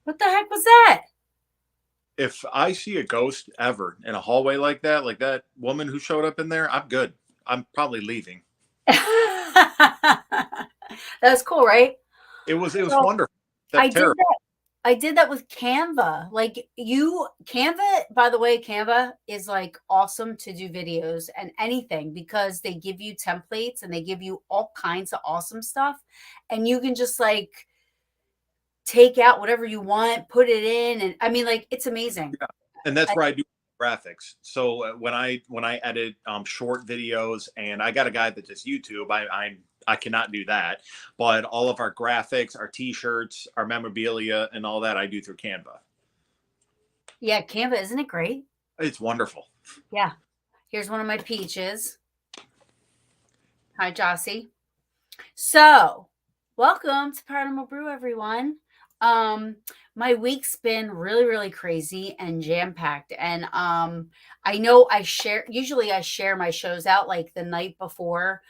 What the heck was that? If I see a ghost ever in a hallway like that woman who showed up in there, I'm good. I'm probably leaving. That's cool, right? It was So wonderful. I That did terror. that. I did that with Canva. Like Canva, by the way, Canva is like awesome to do videos and anything because they give you templates and they give you all kinds of awesome stuff. And you can just like take out whatever you want, put it in. And I mean, like, it's amazing. Yeah. And that's I, where I do graphics. So when I edit short videos, and I got a guy that does YouTube, I cannot do that. But all of our graphics, our T-shirts, our memorabilia, and all that I do through Canva. yeah, Canva, isn't it great? It's wonderful. Yeah. Here's one of my peaches. Hi, Jossie. So, welcome to Paranormal Brew, everyone. Um, my week's been really, really crazy and jam-packed. And I know usually I share my shows out like the night before,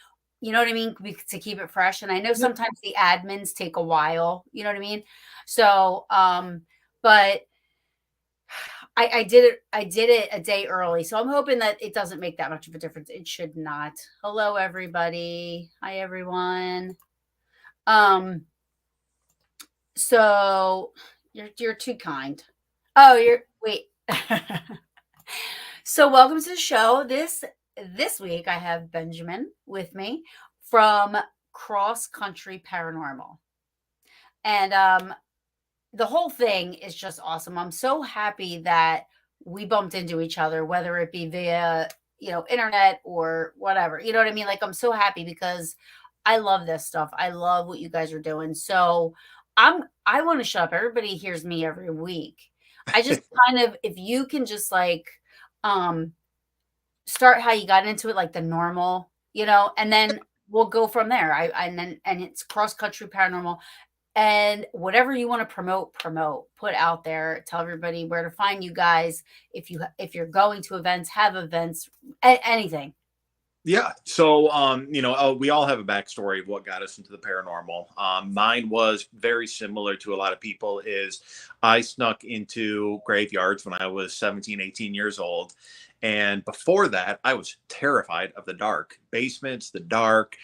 you know what I mean, to keep it fresh. And I know Yeah. sometimes the admins take a while, you know what I mean? So, but I did it a day early. So I'm hoping that it doesn't make that much of a difference. It should not. Hello, everybody. Hi, everyone. Um, so you're too kind. Oh, you're wait. So welcome to the show. This week I have Benjamin with me from Cross Country Paranormal. And the whole thing is just awesome. I'm so happy that we bumped into each other, whether it be via, internet or whatever. You know what I mean? Like, I'm so happy because I love this stuff. I love what you guys are doing. So I want to shut up. Everybody hears me every week. I just kind of, if you can just like um start how you got into it, like the normal, and then we'll go from there. And it's Cross Country Paranormal, and whatever you want to promote, put out there, tell everybody where to find you guys. If you're going to events, have events, anything. Yeah. So, we all have a backstory of what got us into the paranormal. Mine was very similar to a lot of people. Is I snuck into graveyards when I was 17, 18 years old. And before that, I was terrified of the dark, basements, the dark,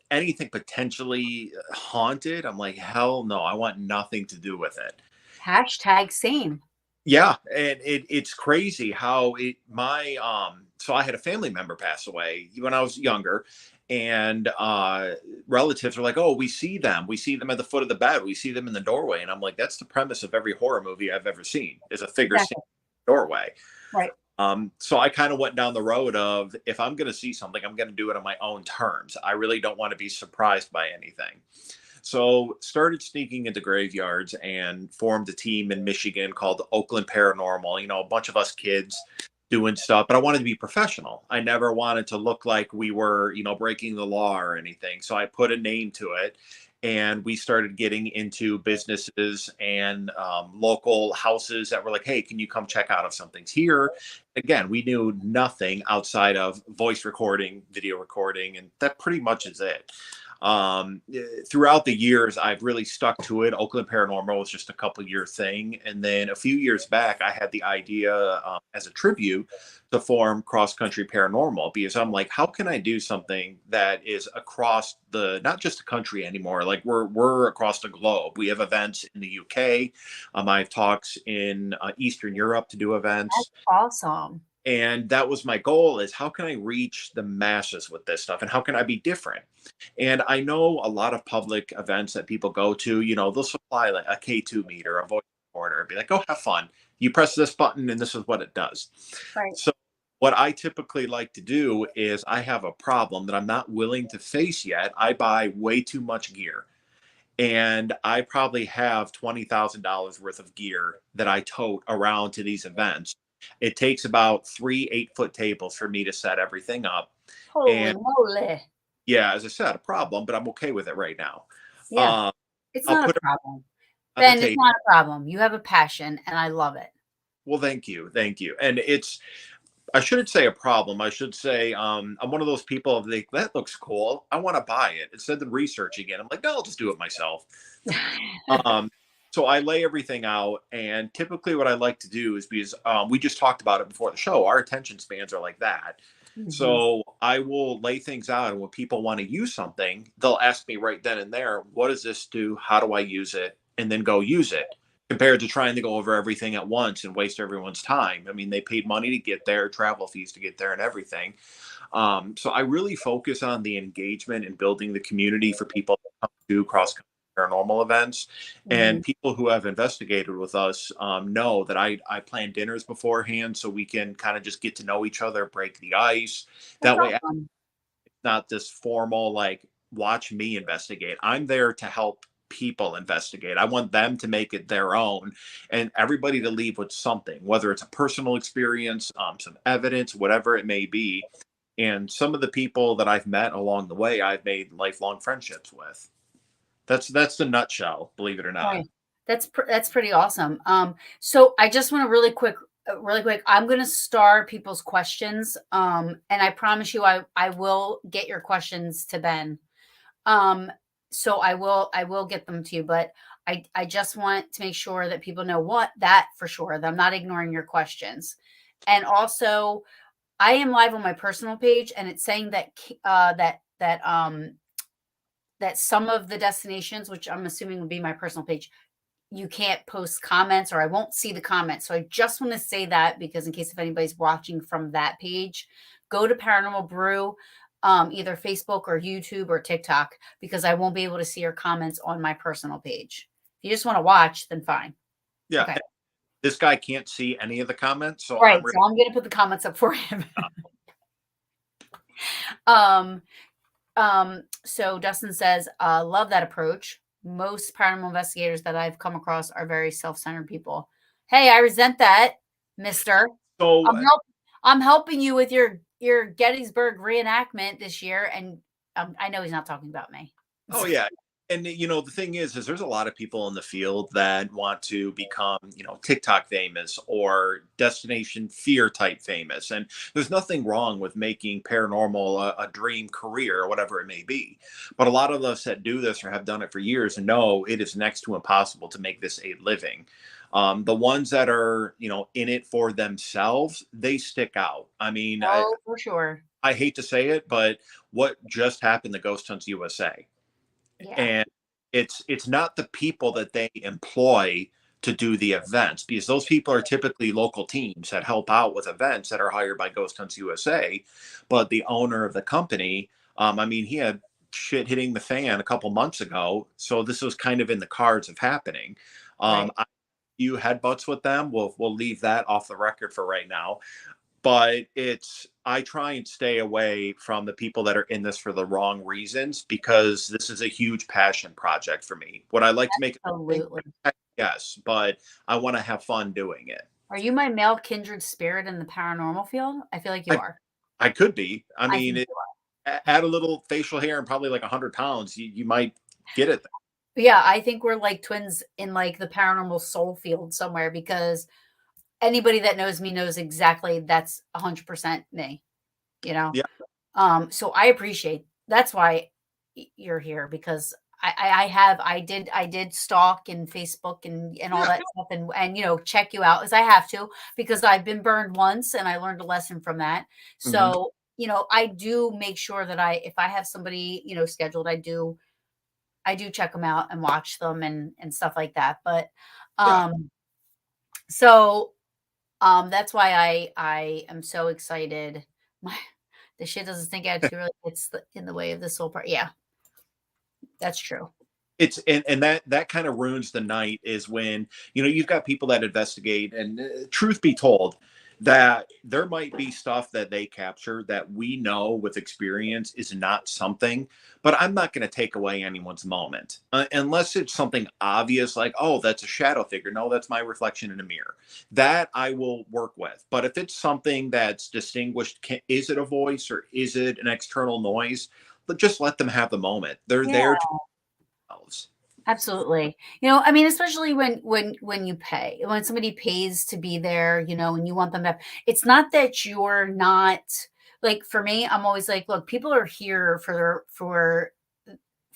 anything potentially haunted. I'm like, hell no, I want nothing to do with it. Hashtag same. Yeah, and it's crazy how it my so I had a family member pass away when I was younger, and relatives are like, "Oh, we see them at the foot of the bed, we see them in the doorway," and I'm like, "That's the premise of every horror movie I've ever seen is a figure sitting Exactly. in the doorway." Right. So I kind of went down the road of if I'm going to see something, I'm going to do it on my own terms. I really don't want to be surprised by anything. So started sneaking into graveyards and formed a team in Michigan called the Oakland Paranormal. A bunch of us kids doing stuff, but I wanted to be professional. I never wanted to look like we were, breaking the law or anything. So I put a name to it, and we started getting into businesses and local houses that were like, "Hey, can you come check out if something's here?" Again, we knew nothing outside of voice recording, video recording, and that pretty much is it. Throughout the years, I've really stuck to it. Oakland Paranormal was just a couple year thing, and then a few years back, I had the idea as a tribute to form Cross Country Paranormal, because I'm like, how can I do something that is across the not just the country anymore? Like we're across the globe. We have events in the UK. I have talks in Eastern Europe to do That's events. awesome. And that was my goal, is how can I reach the masses with this stuff, and how can I be different? And I know a lot of public events that people go to, they'll supply like a K2 meter, a voice recorder, be like, go have fun. You press this button and this is what it does. Right. So what I typically like to do is, I have a problem that I'm not willing to face yet. I buy way too much gear. And I probably have $20,000 worth of gear that I tote around to these events. It takes about 3 8-foot tables for me to set everything up. Holy And moly. yeah, as I said, a problem, but I'm okay with it right now. Yeah. Uh, It's I'll not put a it problem. on the Ben, it's table. not a problem. You have a passion and I love it. Well, thank you, thank you. And I shouldn't say a problem. I should say I'm one of those people. That looks cool. I want to buy it. Instead of researching it, I'm like, no, I'll just do it myself. Um, so I lay everything out, and typically what I like to do is, because we just talked about it before the show, our attention spans are like that. Mhm. So I will lay things out, and when people want to use something, they'll ask me right then and there, "What does this do? How do I use it?" And then go use it. Compared to trying to go over everything at once and waste everyone's time. I mean, they paid money to get there, travel fees to get there, and everything. So I really focus on the engagement and building the community for people that come to cross country paranormal events. And Mhm. people who have investigated with us know that I plan dinners beforehand, so we can kind of just get to know each other, break the ice. That's That way, it's awesome. not this formal, like, watch me investigate. I'm there to help people investigate. I want them to make it their own, and everybody to leave with something, whether it's a personal experience, some evidence, whatever it may be. And some of the people that I've met along the way, I've made lifelong friendships with. That's the nutshell, believe it or not. Right. That's pretty awesome. So I just want to really quick. I'm going to star people's questions. And I promise you, I will get your questions to Ben. Um, so I will get them to you, but I just want to make sure that people know what that for sure that I'm not ignoring your questions. And also, I am live on my personal page, and it's saying that that some of the destinations, which I'm assuming would be my personal page, you can't post comments or I won't see the comments. So I just want to say that because in case if anybody's watching from that page, go to Paranormal Brew, either Facebook or YouTube or TikTok, because I won't be able to see your comments on my personal page. If you just want to watch, then fine. Yeah, Okay. this guy can't see any of the comments, so Right. I'm really So I'm going to put the comments up for him. um, so Dustin says, love that approach. Most paranormal investigators that I've come across are very self-centered people. Hey, I resent that, mister. so. I'm help I'm helping you with your Gettysburg reenactment this year, and I know he's not talking about me. Oh yeah. And the thing is there's a lot of people in the field that want to become, TikTok famous or destination fear type famous. And there's nothing wrong with making paranormal a dream career or whatever it may be. But a lot of us that do this or have done it for years know it is next to impossible to make this a living. The ones that are, in it for themselves, they stick out. I mean, Oh, for sure. I hate to say it, but what just happened to Ghost Hunts USA? Yeah, And it's not the people that they employ to do the events, because those people are typically local teams that help out with events that are hired by Ghost Hunts USA. But the owner of the company, I mean, he had shit hitting the fan a couple months ago, so this was kind of in the cards of happening. right. You headbutts with them. We'll leave that off the record for right now. But I try and stay away from the people that are in this for the wrong reasons, because this is a huge passion project for me. Would I like to make a living? Absolutely. Yes, but I want to have fun doing it. Are you my male kindred spirit in the paranormal field? I feel like you I are. I could be. I I mean, think you are. add a little facial hair and probably like 100 pounds, you might get it. Yeah, I think we're like twins in like the paranormal soul field somewhere because anybody that knows me knows exactly that's 100% me, you know? Yeah. So I appreciate that's why. you're here because I did stalk and Facebook and all Yeah. that stuff and check you out as I have to because I've been burned once and I learned a lesson from that. Hmm. So, I do make sure that if I have somebody, scheduled, I do check them out and watch them and stuff like that. But Yeah. um so that's why I am so excited. My the shit doesn't stink attitude really gets in the way of this whole part. Yeah, that's true. It's and that kind of ruins the night is when you've got people that investigate, and truth be told, that there might be stuff that they capture that we know with experience is not something, but I'm not going to take away anyone's moment unless it's something obvious like, oh, that's a shadow figure. No, that's my reflection in a mirror. That I will work with. But if it's something that's distinguished, is it a voice or is it an external noise? But just let them have the moment. They're Yeah. there to themselves. Absolutely. I mean, especially when you pay, when somebody pays to be there, and you want them to, it's not that you're not like for me, I'm always like, look, people are here for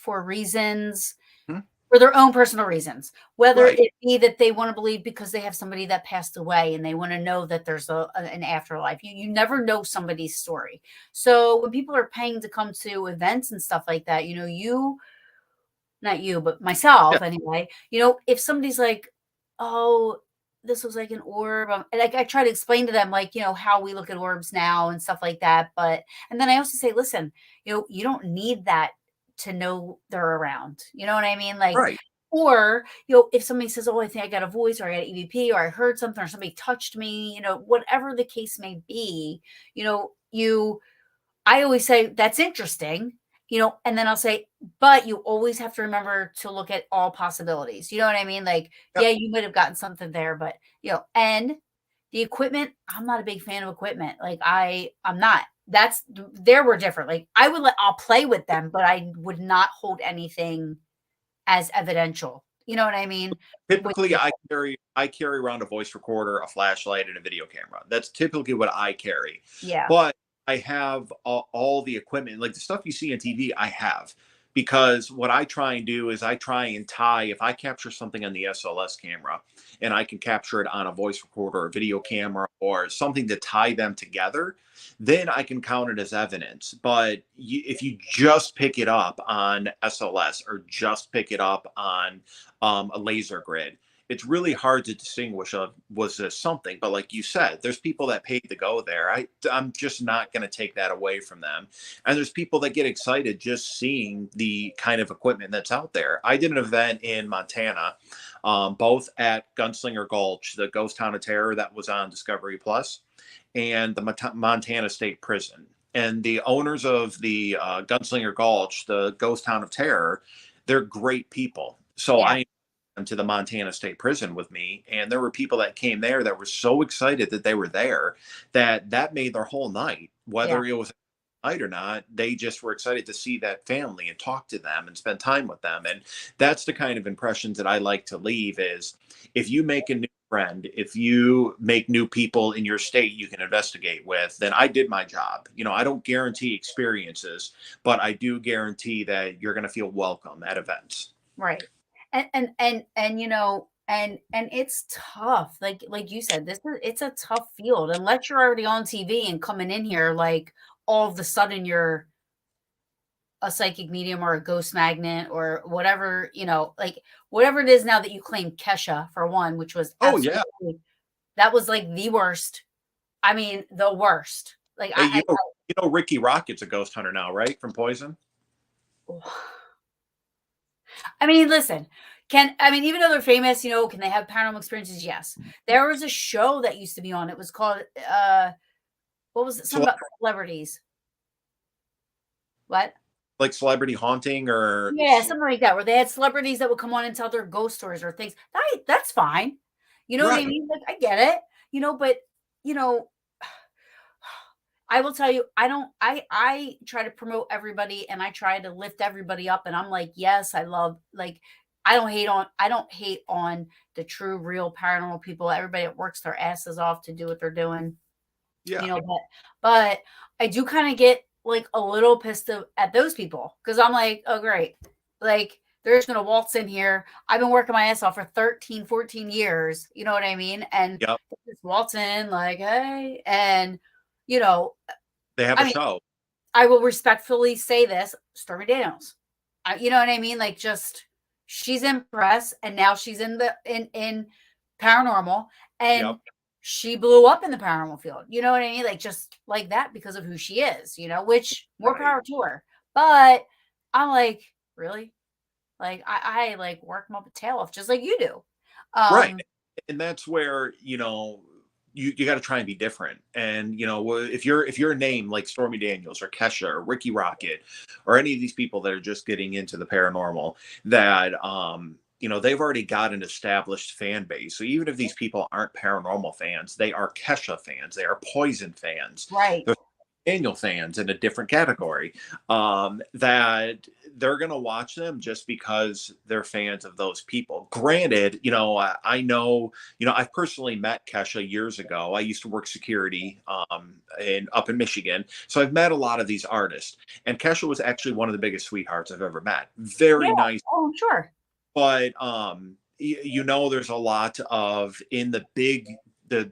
reasons, Hmm. for their own personal reasons, whether Right. it be that they want to believe because they have somebody that passed away and they want to know that there's an afterlife. You never know somebody's story. So when people are paying to come to events and stuff like that, not you, but Yeah. myself anyway, if somebody's like, "Oh, this was like an orb," and like I try to explain to them like, how we look at orbs now and stuff like that, and then I also say, "Listen, you don't need that to know they're around." You know what I mean? Like, Right. or, if somebody says, "Oh, I think I got a voice or I got an EVP or I heard something or somebody touched me," whatever the case may be, you I always say, "That's interesting," and then I'll say, "But you always have to remember to look at all possibilities." You know what I mean? Like, Yep. yeah, you might have gotten something there, but, and the equipment, I'm not a big fan of equipment. Like, I'm not. There we're different. Like, I'll play with them, but I would not hold anything as evidential. You know what I mean? With Typically, the I carry around a voice recorder, a flashlight, and a video camera. That's typically what I carry. Yeah, But I have all the equipment, like the stuff you see on TV. I have because what I try and do is I try and tie. If I capture something on the SLS camera, and I can capture it on a voice recorder, or video camera, or something to tie them together, then I can count it as evidence. But if you just pick it up on SLS or just pick it up on a laser grid, it's really hard to distinguish of was this something. But like you said, there's people that paid to go there. I'm just not going to take that away from them. And there's people that get excited just seeing the kind of equipment that's out there. I did an event in Montana, both at Gunslinger Gulch, the ghost town of terror that was on Discovery Plus, and the Montana State Prison. And the owners of the Gunslinger Gulch, the ghost town of terror, they're great people. So yeah, I them to the Montana State Prison with me, and there were people that came there that were so excited that they were there that made their whole night. yeah, Whether it was night or not, they just were excited to see that family and talk to them and spend time with them. And that's the kind of impressions that I like to leave is if you make a new friend, if you make new people in your state you can investigate with, then I did my job. I don't guarantee experiences, but I do guarantee that you're going to feel welcome at events. right. And and it's tough. Like you said, it's a tough field unless you're already on TV and coming in here like all of a sudden you're a psychic medium or a ghost magnet or whatever, like whatever it is now that you claim Kesha for one, which was Oh yeah. absolutely that was like the worst. I mean, the worst. Like Hey, Ricky Rocket's a ghost hunter now, right? From Poison. I mean, listen, even though they're famous, can they have paranormal experiences? Yes. There was a show that used to be on. It was called what was it? So Something about celebrities. What? like celebrity haunting or Yeah, something like that, where they had celebrities that would come on and tell their ghost stories or things. That's fine. You know what I right. mean? Like I get it, but you know, I will tell you, I try to promote everybody and I try to lift everybody up. And I'm like, yes, I love like I don't hate on the true real paranormal people. Everybody that works their asses off to do what they're doing, Yeah. but I do kind of get like a little pissed at those people because I'm like, oh great, like they're just gonna waltz in here. I've been working my ass off for 13, 14 years. You know what I mean? And Yep. they just waltz in like, hey, and you know, They have I a mean, show. I will respectfully say this, Stormy Daniels. You know what I mean? Like just she's in press and now she's in the in paranormal and Yep. she blew up in the paranormal field. You know what I mean? Like just like that because of who she is, which more Right. power to her. But I'm like, really? Like I like work my tail off just like you do. Right. Um, And that's where, you got to try and be different. And, if you're a name like Stormy Daniels or Kesha or Ricky Rocket or any of these people that are just getting into the paranormal, that, they've already got an established fan base. So even if these people aren't paranormal fans, they are Kesha fans, they are Poison fans, right. they're Daniel fans in a different category, that they're going to watch them just because they're fans of those people. Granted, I know, I've personally met Kesha years ago. I used to work security up in Michigan. So I've met a lot of these artists. And Kesha was actually one of the biggest sweethearts I've ever met. Yeah. Very nice. Oh, sure. But there's a lot of in the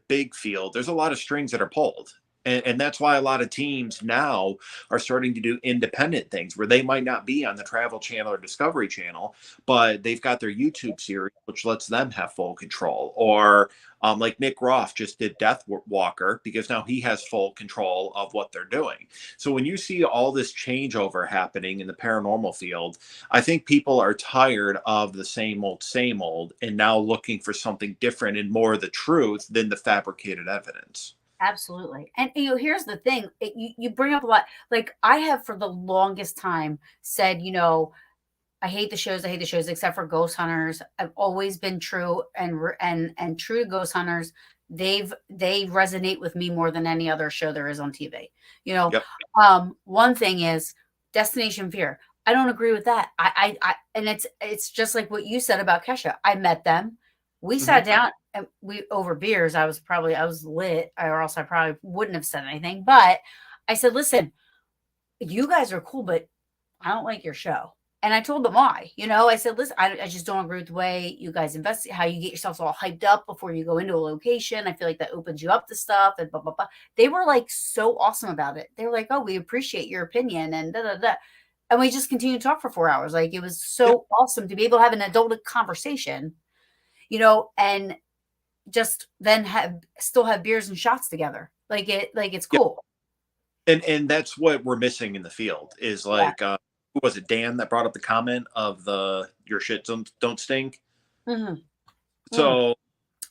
big field, there's a lot of strings that are pulled. And that's why a lot of teams now are starting to do independent things where they might not be on the Travel Channel or Discovery Channel, but they've got their YouTube series, which lets them have full control. Or like Nick Roth just did Death Walker because now he has full control of what they're doing. So when you see all this changeover happening in the paranormal field, I think people are tired of the same old, and now looking for something different and more of the truth than the fabricated evidence. Absolutely. And here's the thing. You bring up a lot. Like I have for the longest time said, I hate the shows. I hate the shows except for Ghost Hunters. I've always been true and true to Ghost Hunters. They resonate with me more than any other show there is on TV. You know, Yep. one thing is Destination Fear. I don't agree with that. I and it's just like what you said about Kesha. I met them. We Hmm. sat down and we over beers. I was lit, or else I probably wouldn't have said anything. But I said, listen, you guys are cool, but I don't like your show. And I told them why. I said, listen, I just don't agree with the way you guys invest, how you get yourselves all hyped up before you go into a location. I feel like that opens you up to stuff and blah, blah, blah. They were like so awesome about it. They were like, oh, we appreciate your opinion and da, da, da. And we just continued to talk for 4 hours. Like it was Yep. so awesome to be able to have an adult conversation, and just then still have beers and shots together. Like it's Yep. cool. And that's what we're missing in the field is Yeah. like, who was it, Dan, that brought up the comment of the your shit don't stink. Hmm. Mm. So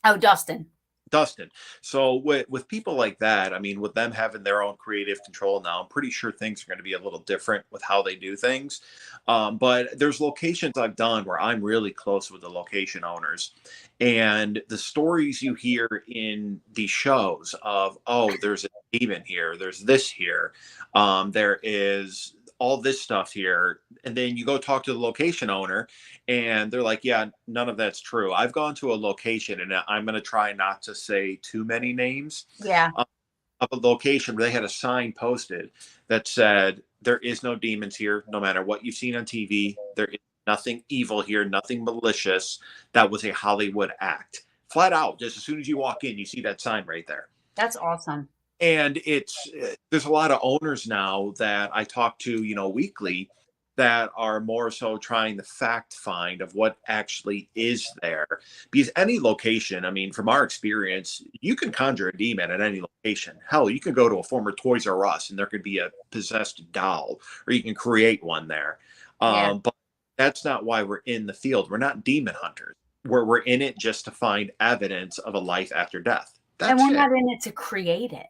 Oh, Dustin. Dustin. So with people like that, I mean, with them having their own creative control now, I'm pretty sure things are going to be a little different with how they do things. But there's locations I've done where I'm really close with the location owners, and the stories you hear in these shows of, oh, there's a demon here, there's this here, there is all this stuff here, and then you go talk to the location owner and they're like, yeah, none of that's true. I've gone to a location, and I'm going to try not to say too many names, Yeah. um, of a location where they had a sign posted that said, there is no demons here, no matter what you've seen on TV. There is nothing evil here, nothing malicious. That was a Hollywood act. Flat out, just as soon as you walk in, you see that sign right there. That's awesome. And there's a lot of owners now that I talk to, weekly, that are more so trying to fact find of what actually is there. Because any location, I mean, from our experience, you can conjure a demon at any location. Hell, you can go to a former Toys R Us and there could be a possessed doll, or you can create one there. Yeah. But that's not why we're in the field. We're not demon hunters. We're in it just to find evidence of a life after death. And That's we're it. not in it to create it.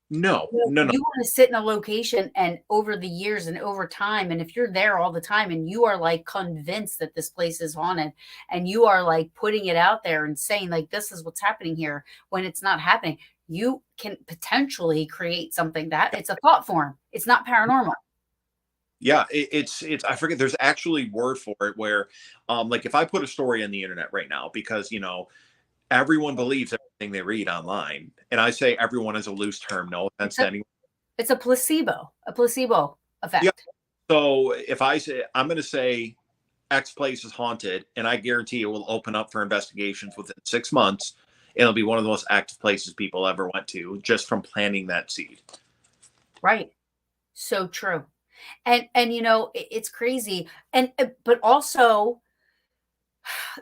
No, no, no. You want to sit in a location and over the years and over time, and if you're there all the time and you are like convinced that this place is haunted and you are like putting it out there and saying like this is what's happening here when it's not happening, you can potentially create something that it's a thought form. It's not paranormal. Yeah, it's I forget, there's actually word for it where, like if I put a story on the internet right now, because everyone believes everything they read online, and I say everyone is a loose term, no offense to Except anyone. It's a placebo Yeah. effect. So if I say I'm going to say X place is haunted, and I guarantee it will open up for investigations within 6 months. It'll be one of the most active places people ever went to just from planting that seed. Right. So true. And it's crazy. And but also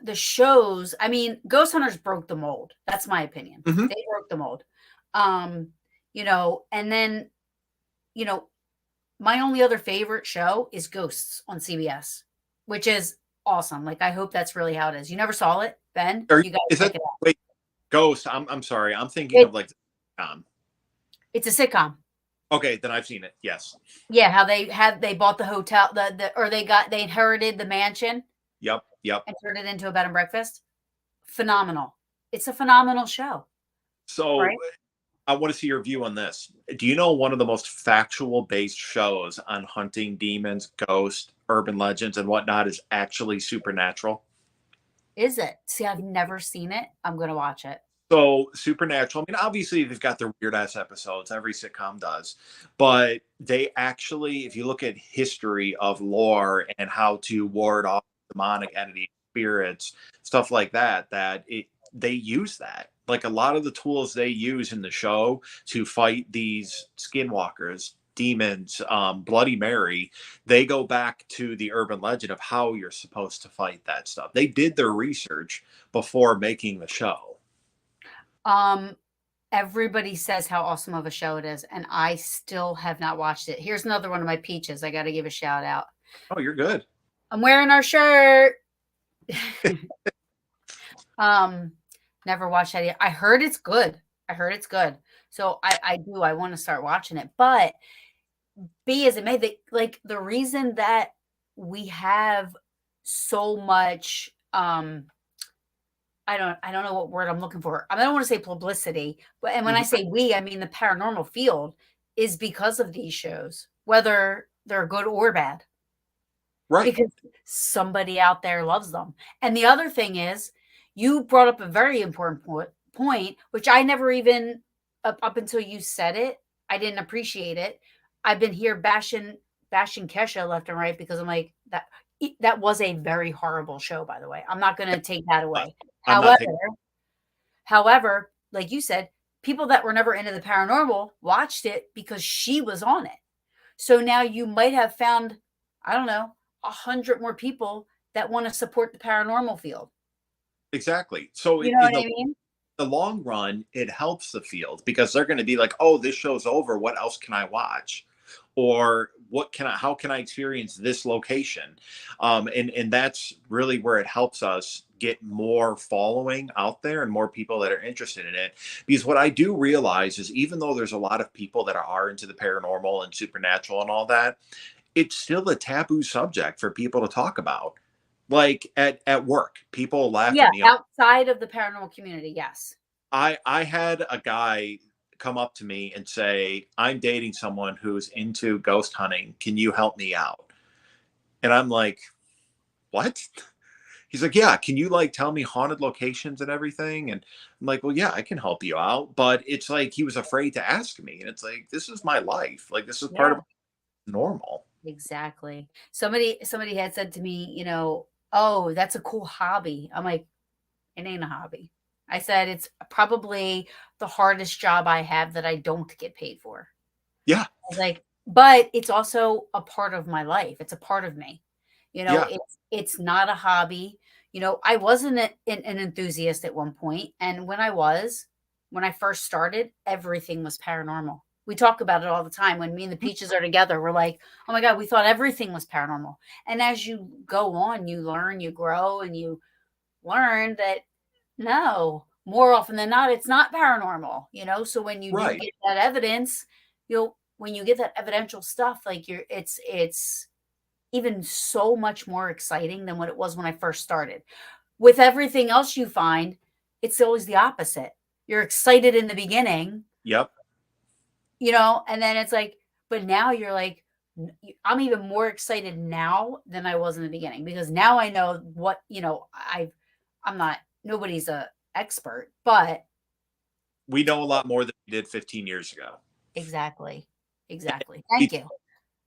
the shows, I mean, Ghost Hunters broke the mold. That's my opinion. Mm-hmm. They broke the mold. Um, and then, you know, my only other favorite show is Ghosts on CBS, which is awesome. Like, I hope that's really how it is. You never saw it, Ben? You gotta Is check that it out. wait Ghost? I'm sorry. I'm thinking of It like it's a sitcom. okay, then I've seen it. Yes. Yeah, how they bought the hotel, or they inherited the mansion Yep. Yep. and turned it into a bed and breakfast. Phenomenal. It's a phenomenal show, So right? I want to see your view on this. Do you know one of the most factual based shows on hunting demons, ghosts, urban legends, and whatnot is actually Supernatural? Is it? See, I've never seen it. I'm gonna watch it. So Supernatural, I mean, obviously they've got their weird ass episodes. Every sitcom does, but they actually, if you look at history of lore and how to ward off demonic entities, spirits, stuff like that, they use that. Like a lot of the tools they use in the show to fight these skinwalkers, demons, Bloody Mary, they go back to the urban legend of how you're supposed to fight that stuff. They did their research before making the show. Um, Everybody says how awesome of a show it is, and I still have not watched it. Here's another one of my peaches. I got to give a shout out. Oh, you're good. I'm wearing our shirt. um, Never watched that yet. I heard it's good. I heard it's good. So I want to start watching it. But be as it may, the reason that we have so much I don't know what word I'm looking for. I don't want to say publicity, but and when I Mhm. say we, I mean the paranormal field is because of these shows, whether they're good or bad, Right. because somebody out there loves them. And the other thing is, you brought up a very important point, which I never even up until you said it, I didn't appreciate it. I've been here bashing Kesha left and right because I'm like that was a very horrible show, by the way. I'm not going to take that Uh, away. I'm not However, taking. like you said, people that were never into the paranormal watched it because she was on it. So now you might have found, I don't know, 100 more people that want to support the paranormal field. Exactly. So You know in what I mean? the long run, it helps the field because they're going to be like, "Oh, this show's over. What else can I watch?" Or what can I? How can I experience this location? And that's really where it helps us get more following out there and more people that are interested in it. Because what I do realize is, even though there's a lot of people that are into the paranormal and supernatural and all that, it's still a taboo subject for people to talk about. Like at work, people laugh Yeah, at me. outside of the paranormal community, yes. I had a guy come up to me and say, "I'm dating someone who's into ghost hunting. Can you help me out?" And I'm like, "What?" He's like, "Yeah, can you like tell me haunted locations and everything?" And I'm like, "Well, yeah, I can help you out." But it's like he was afraid to ask me. And it's like, this is my life. Like this is part of Yeah, normal. exactly. Somebody had said to me, "Oh, that's a cool hobby." I'm like, "It ain't a hobby." I said, "It's probably the hardest job I have that I don't get paid for." Yeah. Like, but it's also a part of my life. It's a part of me. Yeah. It's not a hobby. I wasn't an enthusiast at one point, and when I first started, everything was paranormal. We talk about it all the time. When me and the Peaches are together, we're like, "Oh my god, we thought everything was paranormal." And as you go on, you learn, you grow, and you learn that no, more often than not, it's not paranormal. So when you do Right. get that evidence, when you get that evidential stuff, like it's even so much more exciting than what it was when I first started. With everything else you find, it's always the opposite. You're excited in the beginning, Yep. and then it's like, but now you're like, I'm even more excited now than I was in the beginning because now I know what, I'm not, nobody's a expert, but We know a lot more than we did 15 years ago. exactly. exactly. Thank you.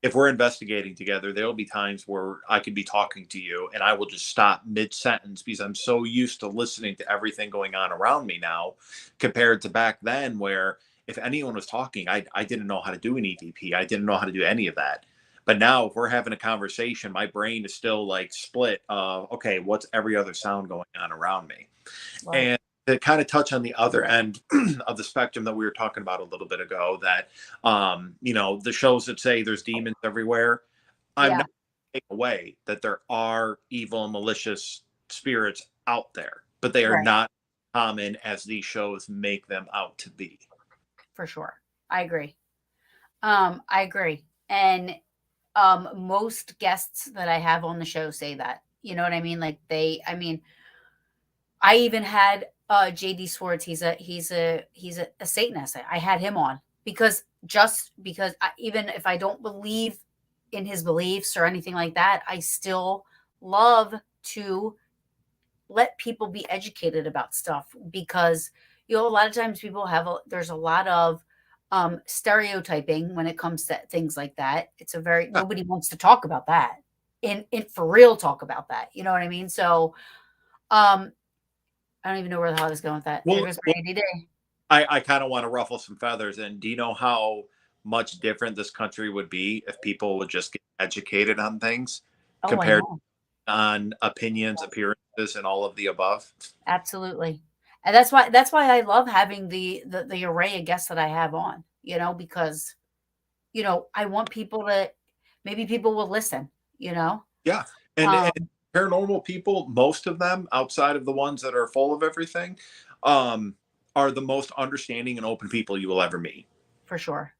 If we're investigating together, there will be times where I could be talking to you and I will just stop mid sentence because I'm so used to listening to everything going on around me now, compared to back then where if anyone was talking, I didn't know how to do an EVP. I didn't know how to do any of that. But now, if we're having a conversation, my brain is still like split. Okay, what's every other sound going on around me? Right. And to kind of touch on the other end of the spectrum that we were talking about a little bit ago, that the shows that say there's demons everywhere, I'm Yeah. not taking away that there are evil and malicious spirits out there, but they are Right. not common as these shows make them out to be. For sure. I agree. I agree. And most guests that I have on the show say that. You know what I mean? Like I mean, I even had JD Swartz. He's a Satanist. I had him on because just because even if I don't believe in his beliefs or anything like that, I still love to let people be educated about stuff because a lot of times people there's a lot of stereotyping when it comes to things like that. It's a very Yeah. nobody wants to talk about that in for real talk about that. You know what I mean? So um I don't even know where the hell I was going with that. There Well, goes well my ADD. I kind of want to ruffle some feathers. And do you know how much different this country would be if people would just get educated on things Oh, I compared know. on opinions, appearances, and all of the above? Absolutely. And that's why I love having the array of guests that I have on, because I want people to maybe people will listen, you know? Yeah. And Um, paranormal people, most of them, outside of the ones that are full of everything, um, are the most understanding and open people you will ever meet. for sure.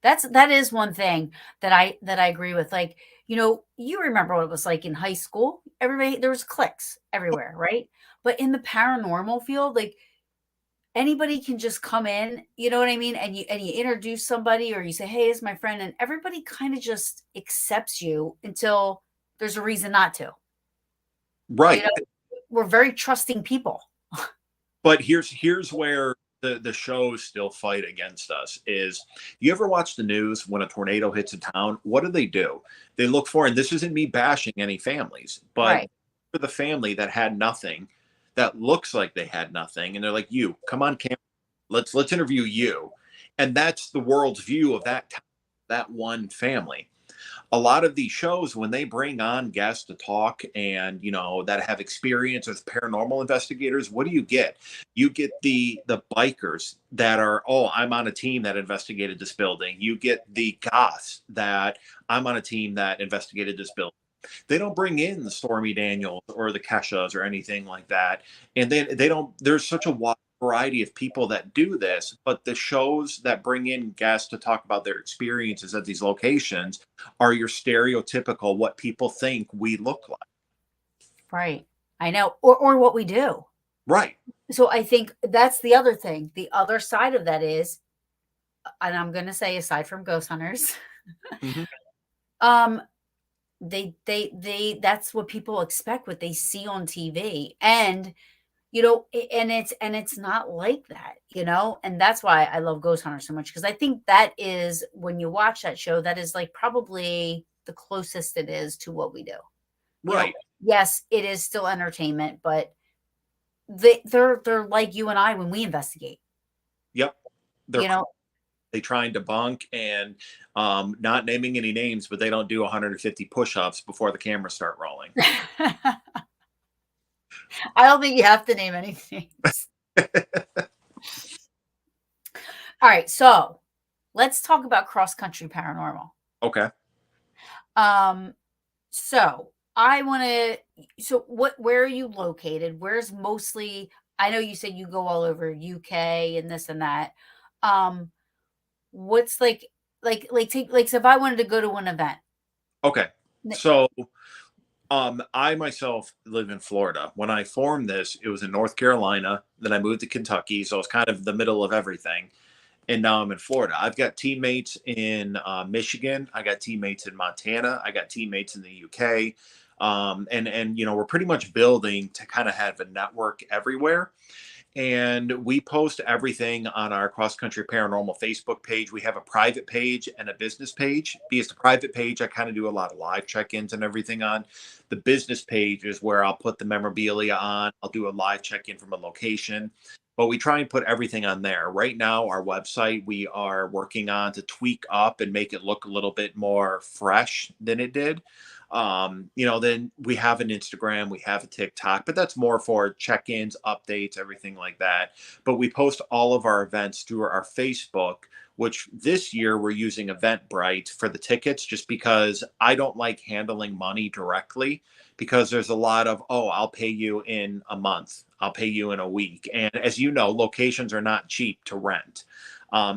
That is one thing that I agree with. Like, you remember what it was like in high school? Everybody there was cliques everywhere, right? But in the paranormal field, like anybody can just come in, you know what I mean? And you introduce somebody or you say, "Hey, this is my friend," and everybody kind of just accepts you until there's a reason not to. You Right. know, we're very trusting people. But here's where the shows still fight against us is, you ever watch the news when a tornado hits a town? What do? They look for, and this isn't me bashing any families, but Right. for the family that had nothing, that looks like they had nothing, and they're like, you come on camera, let's interview you. And that's the world's view of that one family. A lot of these shows, when they bring on guests to talk and that have experience with paranormal investigators, what do? You get the bikers that are, oh, I'm on a team that investigated this building. You get the goths that, I'm on a team that investigated this building. They don't bring in the Stormy Daniels or the Keshas or anything like that. And they don't, there's such a wide variety of people that do this, but the shows that bring in guests to talk about their experiences at these locations are your stereotypical what people think we look like. Right. I know. Or what we do. Right. So I think that's the other thing. The other side of that is, and I'm gonna say aside from ghost hunters, Hmm. um, they that's what people expect, what they see on TV. And and it's not like that, and that's why I love ghost hunters so much, because I think that is when you watch that show, that is like probably the closest it is to what we do. You know, Right. yes, it is still entertainment, but they're like you and I when we investigate, Yep. They're you know. they try and debunk, and not naming any names, but they don't do 150 push-ups before the cameras start rolling. I don't think you have to name any names. All right, so let's talk about cross country paranormal. Okay. Um, so I want to. So where are you located? Where's mostly? I know you said you go all over UK and this and that. Um, what's like take like so if I wanted to go to an event. Okay. n- So I myself live in Florida. When I formed this, it was in North Carolina. Then I moved to Kentucky, so it's kind of the middle of everything. And now I'm in Florida. I've got teammates in Michigan. I got teammates in Montana. I got teammates in the UK. And we're pretty much building to kind of have a network everywhere. and we post everything on our Cross Country Paranormal Facebook page. We have a private page and a business page. Because the private page, I kind of do a lot of live check-ins and everything on. The business page is where I'll put the memorabilia on. I'll do a live check-in from a location. But we try and put everything on there. Right now, our website, we are working on to tweak up and make it look a little bit more fresh than it did. Then we have an Instagram, we have a TikTok, but that's more for check-ins, updates, everything like that. But we post all of our events through our Facebook, which this year we're using Eventbrite for the tickets, just because I don't like handling money directly, because there's a lot of, oh, I'll pay you in a month, I'll pay you in a week. And as you know, locations are not cheap to rent.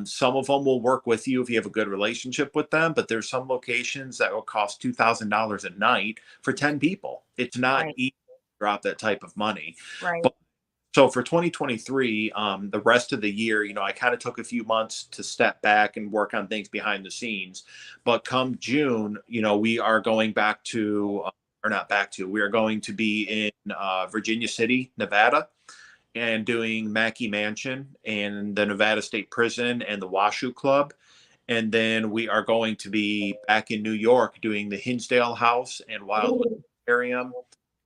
Some of them will work with you if you have a good relationship with them, but there's some locations that will cost $2,000 a night for 10 people. It's not Right. easy to drop that type of money. Right. But so for 2023, the rest of the year, I kind of took a few months to step back and work on things behind the scenes. But come June, we are going back to, or not back to, we are going to be in Virginia City, Nevada, and doing Mackey Mansion and the Nevada State Prison and the Washoe Club. And then we are going to be back in New York doing the Hinsdale House and Wildwood Ooh, Aquarium.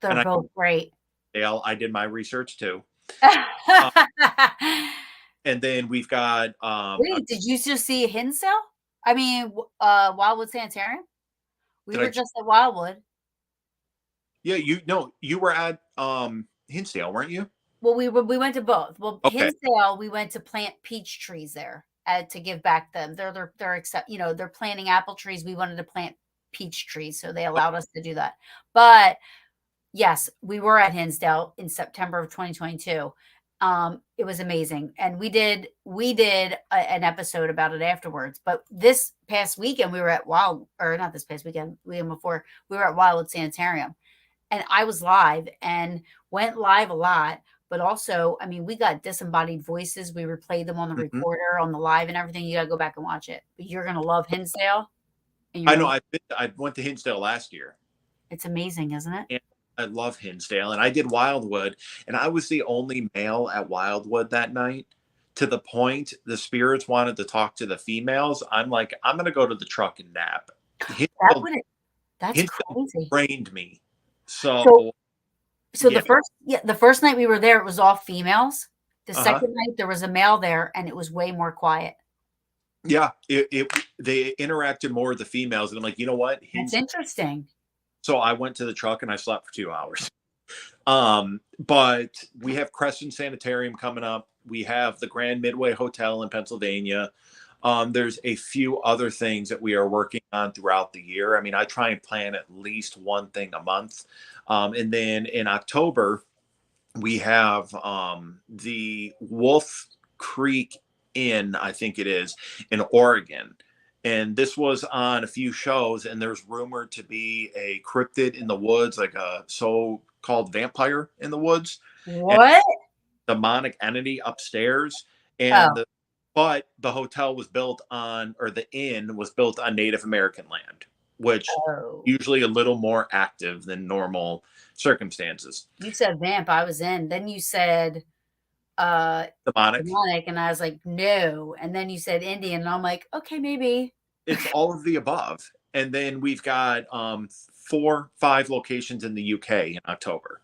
they're And both great. I did my research too. Uh, and then we've got Wait, did you just see Hinsdale? I mean, Wildwood Sanitarium? We did were I? just at Wildwood. Yeah, you were at Hinsdale, weren't you? Well, we went to both. Well, Okay. Hinsdale, we went to plant peach trees there, to give back them. They're accept they're planting apple trees. We wanted to plant peach trees, so they allowed us to do that. But yes, we were at Hinsdale in September of 2022. It was amazing, and we did an episode about it afterwards. But this past weekend, we were at not this past weekend, weekend before, we were at Wildwood Sanitarium, and I was live and went live a lot. But also, I mean, we got disembodied voices. We replayed them on the Mhm. recorder, on the live, and everything. You got to go back and watch it. But you're gonna love Hinsdale, and you're I know. gonna. I went to Hinsdale last year, It's amazing, isn't it? and I love Hinsdale, and I did Wildwood, and I was the only male at Wildwood that night. To the point, the spirits wanted to talk to the females. I'm like, I'm gonna go to the truck and nap. That Hinsdale, would That's Hinsdale crazy. trained me. So So so yeah, the first night we were there, it was all females. The uh huh, second night there was a male there, and it was way more quiet. yeah. They interacted more with the females, and I'm like, you know what, That's interesting. So I went to the truck and I slept for 2 hours. But we have Crescent Sanitarium coming up. We have the Grand Midway Hotel in Pennsylvania. There's a few other things that we are working on throughout the year. I mean, I try and plan at least one thing a month. And then in October, we have the Wolf Creek Inn, I think it is, in Oregon. And this was on a few shows, and there's rumored to be a cryptid in the woods, like a so-called vampire in the woods, and What? demonic entity upstairs. And Oh, but the hotel was built on, or the inn was built on Native American land, which oh. usually a little more active than normal circumstances. You said vamp, I was in. Then you said, uh, Demonic. demonic, and I was like, "No." And then you said Indian, and I'm like, "Okay, maybe." It's all of the above. And then we've got 5 locations in the UK in October.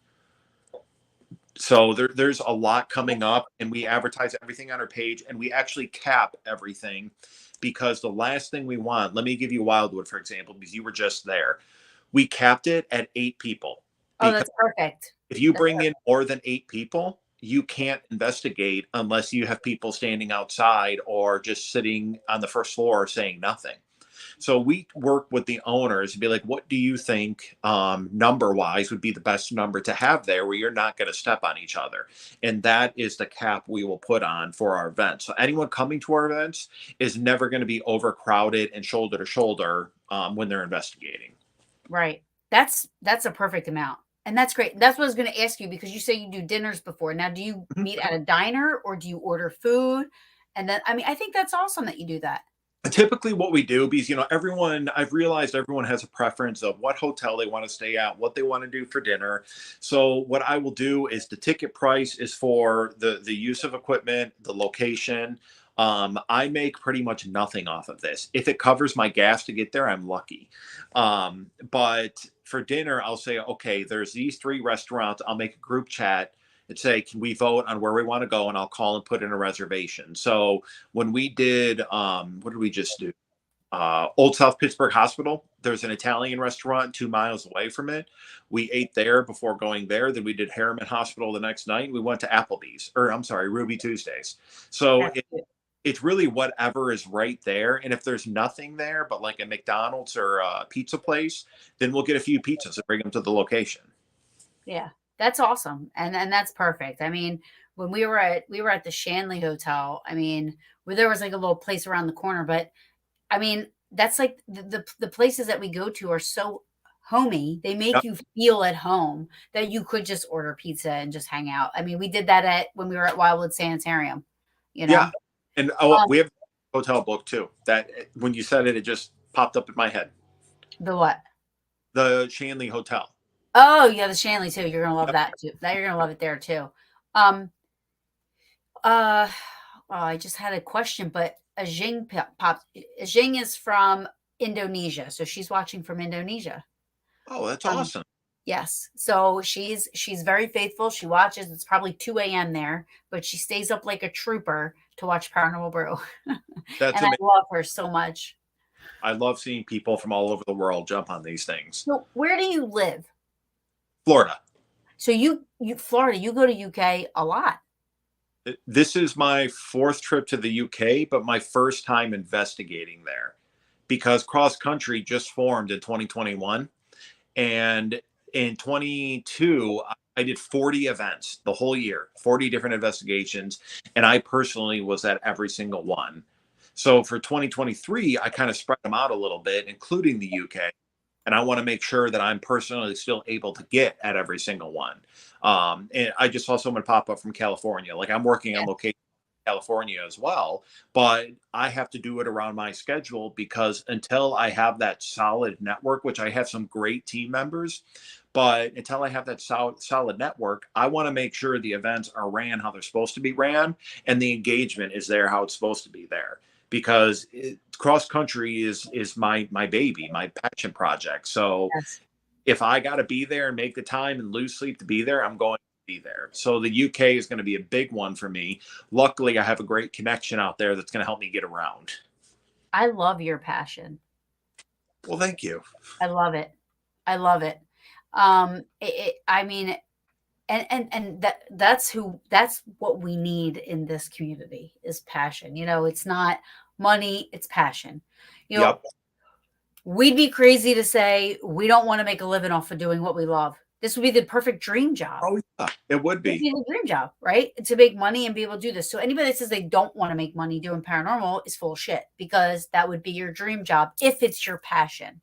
So there's a lot coming up, and we advertise everything on our page, and we actually cap everything, because the last thing we want, let me give you Wildwood, for example, because you were just there. We capped it at 8 people, Oh, because that's perfect. if you That's bring in more than 8 people, you can't investigate unless you have people standing outside or just sitting on the first floor saying nothing. So we work with the owners and be like, what do you think, number wise, would be the best number to have there where you're not going to step on each other? And that is the cap we will put on for our events. So anyone coming to our events is never going to be overcrowded and shoulder to shoulder when they're investigating. right. That's a perfect amount, and that's great. That's what I was gonna ask you, because you say you do dinners before. Now, do you Mhm. meet at a diner, or do you order food? And then I mean, I think that's awesome that you do that. Typically what we do, because everyone, I've realized everyone has a preference of what hotel they want to stay at, what they want to do for dinner. So what I will do is the ticket price is for the use of equipment, the location. I make pretty much nothing off of this. If it covers my gas to get there, I'm lucky. But for dinner, I'll say, okay, there's these three restaurants. I'll make a group chat and say, can we vote on where we want to go? And I'll call and put in a reservation. So when we did, what did we just do? Old South Pittsburgh Hospital. There's an Italian restaurant 2 miles away from it. We ate there before going there. Then we did Harriman Hospital the next night. We went to Applebee's, or I'm sorry, Ruby Tuesdays. So That's cute. it's really whatever is right there. And if there's nothing there, but like a McDonald's or a pizza place, then we'll get a few pizzas and bring them to the location. Yeah, that's awesome, and that's perfect. I mean, when we were at the Shanley Hotel, I mean, where there was like a little place around the corner, but I mean, that's like the places that we go to are so homey. They make Yep. you feel at home that you could just order pizza and just hang out. I mean, we did that at when we were at Wildwood Sanitarium, you Yeah. know? And Um, we have a hotel book too. That when you said it, it just popped up in my head. the what? The Shanley Hotel. Oh, yeah, the Shanley too. You're gonna love Yep. that too. That you're gonna love it there too. Um, Uh, oh, I just had a question, but Ajing popped. Ajing is from Indonesia, so she's watching from Indonesia. Oh, that's Um, awesome. yes, so she's very faithful. She watches. It's probably 2 a.m. there, but she stays up like a trooper to watch Paranormal Brew, and That's I amazing. love her so much. I love seeing people from all over the world jump on these things. So, where do you live? Florida. So you Florida, you go to UK a lot. This is my fourth trip to the UK, but my first time investigating there because cross country just formed in 2021. And in 22, I did 40 events the whole year, 40 different investigations. And I personally was at every single one. So for 2023, I kind of spread them out a little bit, including the UK. And I want to make sure that I'm personally still able to get at every single one. And I just saw someone pop up from California. Like I'm working on location in California as well, but I have to do it around my schedule because until I have that solid network, which I have some great team members, but until I have that solid network, I want to make sure the events are ran how they're supposed to be ran and the engagement is there how it's supposed to be there because cross country is my baby, my passion project. So Yes. if I got to be there and make the time and lose sleep to be there, I'm going to be there. So the UK is going to be a big one for me. Luckily, I have a great connection out there that's going to help me get around. I love your passion. Well, thank you. I love it. I love it. I mean, and that's what we need in this community is passion. It's not money, it's passion. You know, Yep. we'd be crazy to say we don't want to make a living off of doing what we love. This would be the perfect dream job. Oh, yeah. It would It'd be. be the dream job, right? To make money and be able to do this. So anybody that says they don't want to make money doing paranormal is full of shit because that would be your dream job if it's your passion.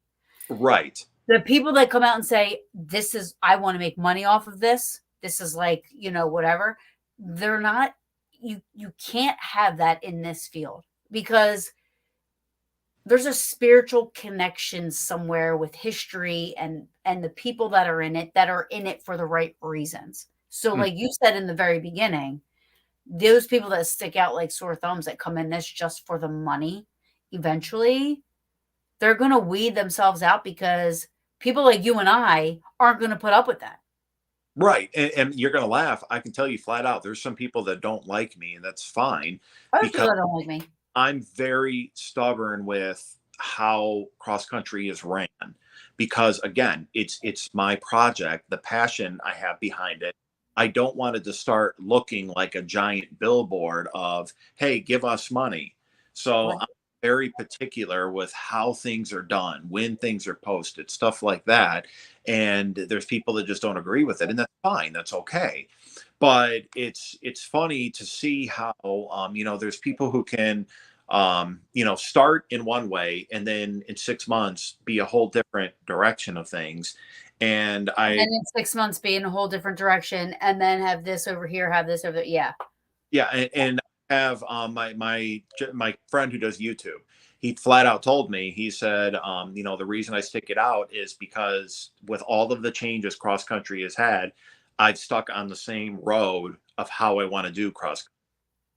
Right. The people that come out and say, this is, I want to make money off of this. This is like, whatever. They're not, you can't have that in this field because there's a spiritual connection somewhere with history and the people that are in it for the right reasons. So Mm. like you said in the very beginning, those people that stick out like sore thumbs that come in this just for the money, eventually they're going to weed themselves out because people like you and I aren't going to put up with that. Right. And you're going to laugh. I can tell you flat out, there's some people that don't like me, and that's fine There's people because that don't like me. I'm very stubborn with how cross country is ran because again, it's my project, the passion I have behind it. I don't want it to start looking like a giant billboard of, hey, give us money. So Right. I'm very particular with how things are done, when things are posted, stuff like that. And there's people that just don't agree with it, and that's fine. That's okay. But it's funny to see how there's people who can start in one way and then in 6 months be a whole different direction of things. And And then I in 6 months be in a whole different direction and then have this over here, have this over there. Yeah. yeah, and I have my friend who does YouTube. he flat out told me, he said, the reason I stick it out is because with all of the changes cross country has had, I've stuck on the same road of how I want to do cross.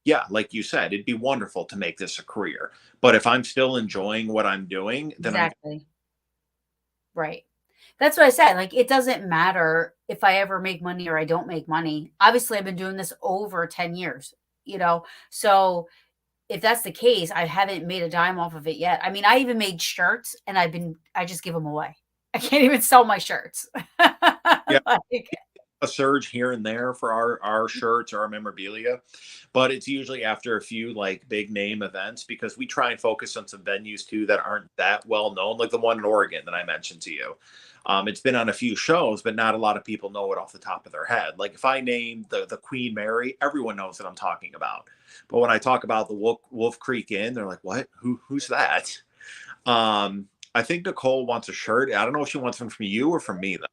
Yeah, like you said, it'd be wonderful to make this a career. But if I'm still enjoying what I'm doing, then I'm Exactly. Right. That's what I said. Like, it doesn't matter if I ever make money or I don't make money. Obviously, I've been doing this over 10 years, you know? So if that's the case, I haven't made a dime off of it yet. I mean, I even made shirts and I just give them away. I can't even sell my shirts. yeah, Like, a surge here and there for our shirts or our memorabilia, but it's usually after a few like big name events because we try and focus on some venues too that aren't that well known, like the one in Oregon that I mentioned to you. It's been on a few shows, but not a lot of people know it off the top of their head. Like if I name the Queen Mary, everyone knows what I'm talking about. But when I talk about the Wolf Creek Inn, they're like, "What? Who's that?" I think Nicole wants a shirt. I don't know if she wants one from you or from me though.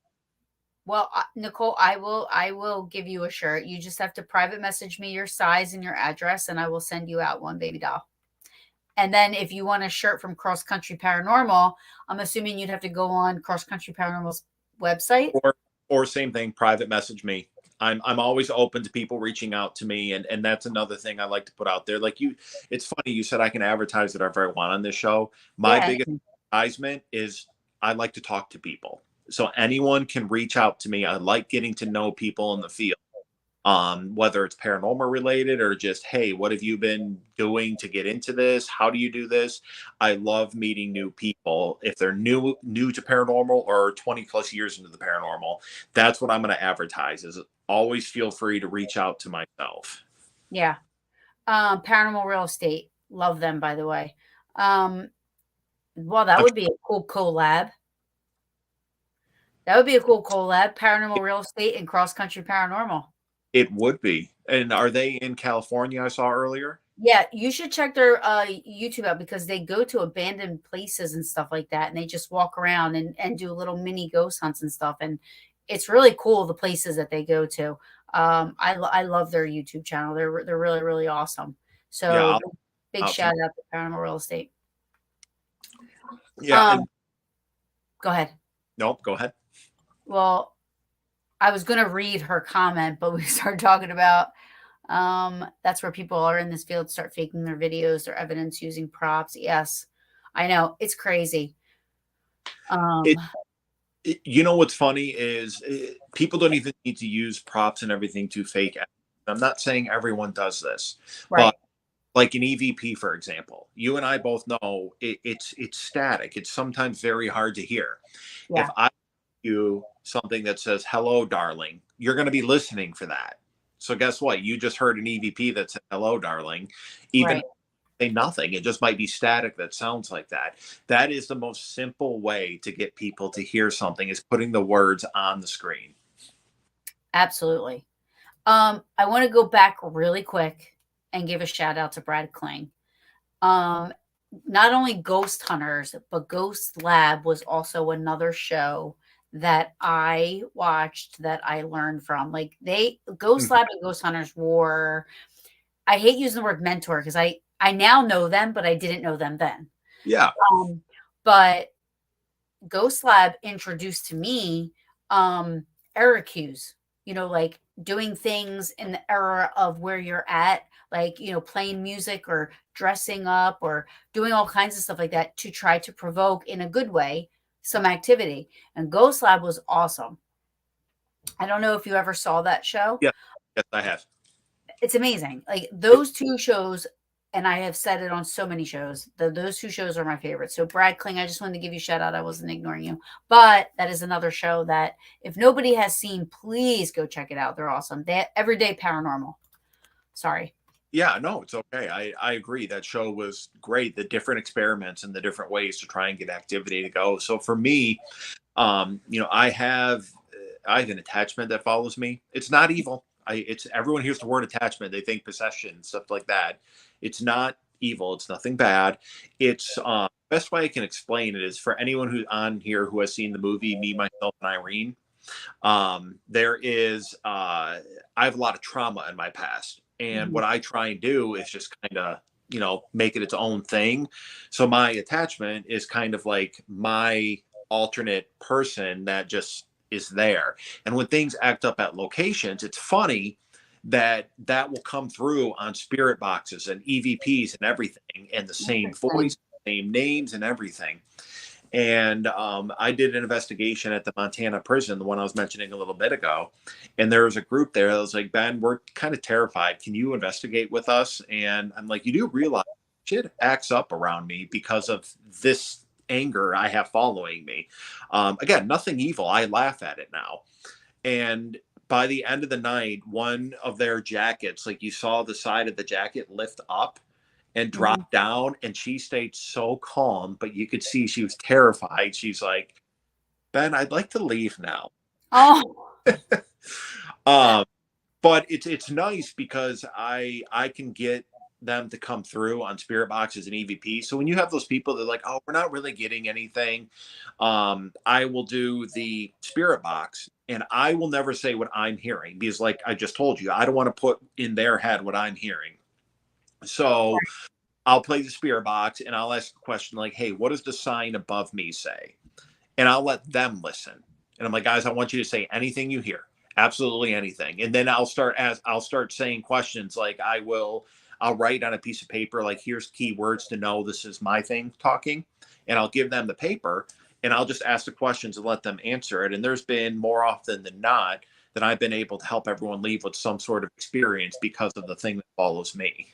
well, Nicole, I will give you a shirt. You just have to private message me your size and your address, and I will send you out one, baby doll. And then if you want a shirt from Cross Country Paranormal, I'm assuming you'd have to go on Cross Country Paranormal's website. Or same thing, private message me. I'm always open to people reaching out to me, and that's another thing I like to put out there. Like you, it's funny you said I can advertise whatever I want on this show. My Yeah. biggest advertisement is I like to talk to people, so anyone can reach out to me. I like getting to know people in the field, whether it's paranormal related or just, hey, what have you been doing to get into this? How do you do this? I love meeting new people. If they're new to paranormal or 20 plus years into the paranormal, that's what I'm going to advertise is always feel free to reach out to myself. Yeah. Paranormal Real Estate. Love them, by the way. Um, well, that I'm would be a cool collab. That would be a cool collab. Paranormal Real Estate and Cross Country Paranormal. It would be. And are they in California? I saw earlier. Yeah, you should check their YouTube out because they go to abandoned places and stuff like that, and they just walk around and do little mini ghost hunts and stuff, and it's really cool the places that they go to. I love their YouTube channel. They're really really awesome. Yeah, So big out to, shout out to Paranormal Real Estate. yeah. Um, And go ahead. nope, go ahead. Well, I was gonna read her comment, but we started talking about that's where people are in this field start faking their videos, their evidence using props. Yes, I know it's crazy. Um, You know what's funny is people don't even need to use props and everything to fake. I'm not saying everyone does this, but right. like an EVP, for example, you and I both know it's static. It's sometimes very hard to hear. If Yeah. I give you something that says "Hello, darling," you're going to be listening for that. So guess what? You just heard an EVP that said "Hello, darling," even Right. say nothing. It just might be static that sounds like that. That is the most simple way to get people to hear something is putting the words on the screen. Absolutely. I want to go back really quick and give a shout out to Brad Kling. Um, Not only Ghost Hunters, but Ghost Lab was also another show that I watched that I learned from. Like they Ghost Mhm. Lab and Ghost Hunters were I hate using the word mentor because I now know them, but I didn't know them then. Yeah. Um, but Ghost Lab introduced to me error cues, like doing things in the era of where you're at, like, playing music or dressing up or doing all kinds of stuff like that to try to provoke in a good way some activity. And Ghost Lab was awesome. I don't know if you ever saw that show. Yeah. Yes, I have. It's amazing. Like those two shows, and I have said it on so many shows. Those two shows are my favorite. So Brad Kling, I just wanted to give you a shout out. I wasn't ignoring you, but that is another show that if nobody has seen, please go check it out. They're awesome. They Everyday Paranormal. Sorry. Yeah, no, it's okay. I agree. That show was great. The different experiments and the different ways to try and get activity to go. So for me, I have an attachment that follows me. It's not evil. It's everyone hears the word attachment, they think possession, stuff like that. It's not evil. It's nothing bad. It's best way I can explain it is for anyone who's on here who has seen the movie Me, Myself, and Irene. There is I have a lot of trauma in my past, and what I try and do is just kind of make it its own thing. So my attachment is kind of like my alternate person that just is there. And when things act up at locations, it's funny that that will come through on spirit boxes and EVPs and everything, and the same Interesting. voice, same names, and everything. And I did an investigation at the Montana prison, the one I was mentioning a little bit ago. And there was a group there that was like, Ben, we're kind of terrified. Can you investigate with us? And I'm like, you do realize shit acts up around me because of this anger I have following me. Again, nothing evil. I laugh at it now. And by the end of the night, one of their jackets, like you saw the side of the jacket lift up and Mhm. dropped down, and she stayed so calm, but you could see she was terrified. She's like, Ben, I'd like to leave now. Oh, um, but it's nice because I can get them to come through on spirit boxes and EVP. So when you have those people that are like, oh, we're not really getting anything, I will do the spirit box and I will never say what I'm hearing because, like I just told you, I don't want to put in their head what I'm hearing. So I'll play the spirit box and I'll ask a question like, hey, what does the sign above me say? And I'll let them listen. And I'm like, guys, I want you to say anything you hear, absolutely anything. And then I'll start saying questions like I'll write on a piece of paper like here's keywords to know this is my thing talking, and I'll give them the paper and I'll just ask the questions and let them answer it. And there's been more often than not that I've been able to help everyone leave with some sort of experience because of the thing that follows me.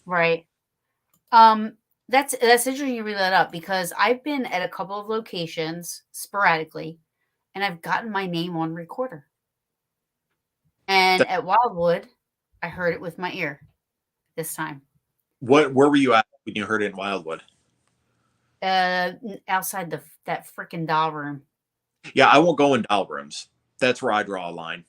right. Um, that's interesting you bring that up because I've been at a couple of locations sporadically, and I've gotten my name on recorder. And That, at Wildwood, I heard it with my ear this time. where were you at when you heard it in Wildwood? Outside that freaking doll room. Yeah, I won't go in doll rooms. That's where I draw a line.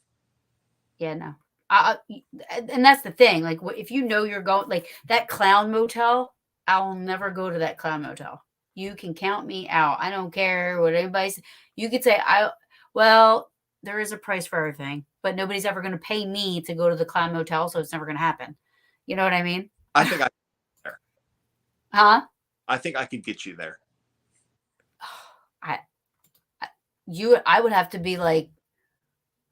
Yeah, no. And that's the thing. Like, if you know you're going, like that clown motel, I'll never go to that clown motel. You can count me out. I don't care what anybody's. You could say well, there is a price for everything, but nobody's ever going to pay me to go to the clown motel, so it's never going to happen. You know what I mean? I think I there. Huh? I think I could get you there. I, I would have to be like,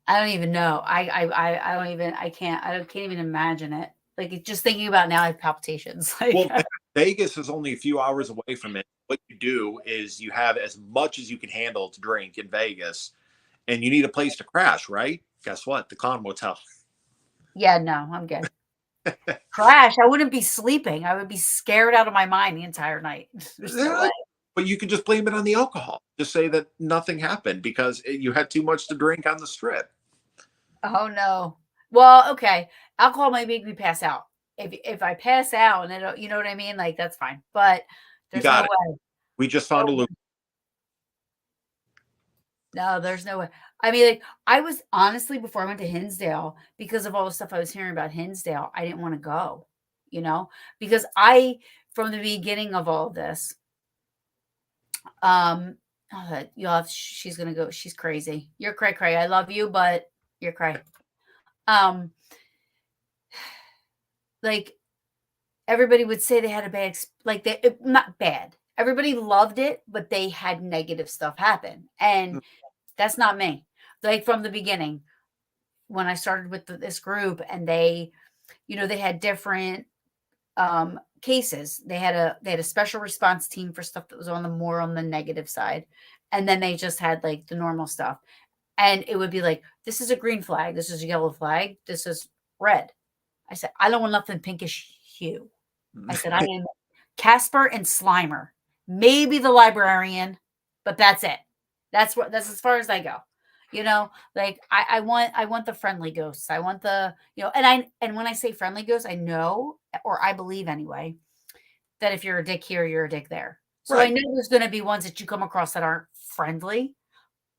I don't even know. I don't even, I can't even imagine it. Like, just thinking about it now, I have palpitations. Like, Well, Vegas is only a few hours away from it. What you do is you have as much as you can handle to drink in Vegas, and you need a place to crash, right? Guess what? The Con Motel. yeah, no, I'm good. Crash, I wouldn't be sleeping. I would be scared out of my mind the entire night. There's no way. But you could just blame it on the alcohol. Just say that nothing happened because you had too much to drink on the strip. Oh no. Well, okay. Alcohol might make me pass out. If I pass out and you know what I mean? Like, that's fine. But You there's no got it. way. We just found a No, loop. no, there's no way. I mean, like, I was honestly, before I went to Hinsdale, because of all the stuff I was hearing about Hinsdale, I didn't want to go, because from the beginning of all of this, um, she's gonna go, she's crazy. You're cray cray. I love you, but you're cray. Um, like, everybody would say they had a like, not bad. Everybody loved it, but they had negative stuff happen, and that's not me. Like, from the beginning, when I started with this group, and they had different cases. They had a special response team for stuff that was more on the negative side, and then they just had like the normal stuff. And it would be like, this is a green flag, this is a yellow flag, this is red. I said, I don't want nothing pinkish hue. I said, I am Casper and Slimer, maybe the librarian, but that's it. That's as far as I go. Like, I want the friendly ghosts. I want and when I say friendly ghosts, I know, or I believe anyway, that if you're a dick here, you're a dick there. So I Right. know there's going to be ones that you come across that aren't friendly,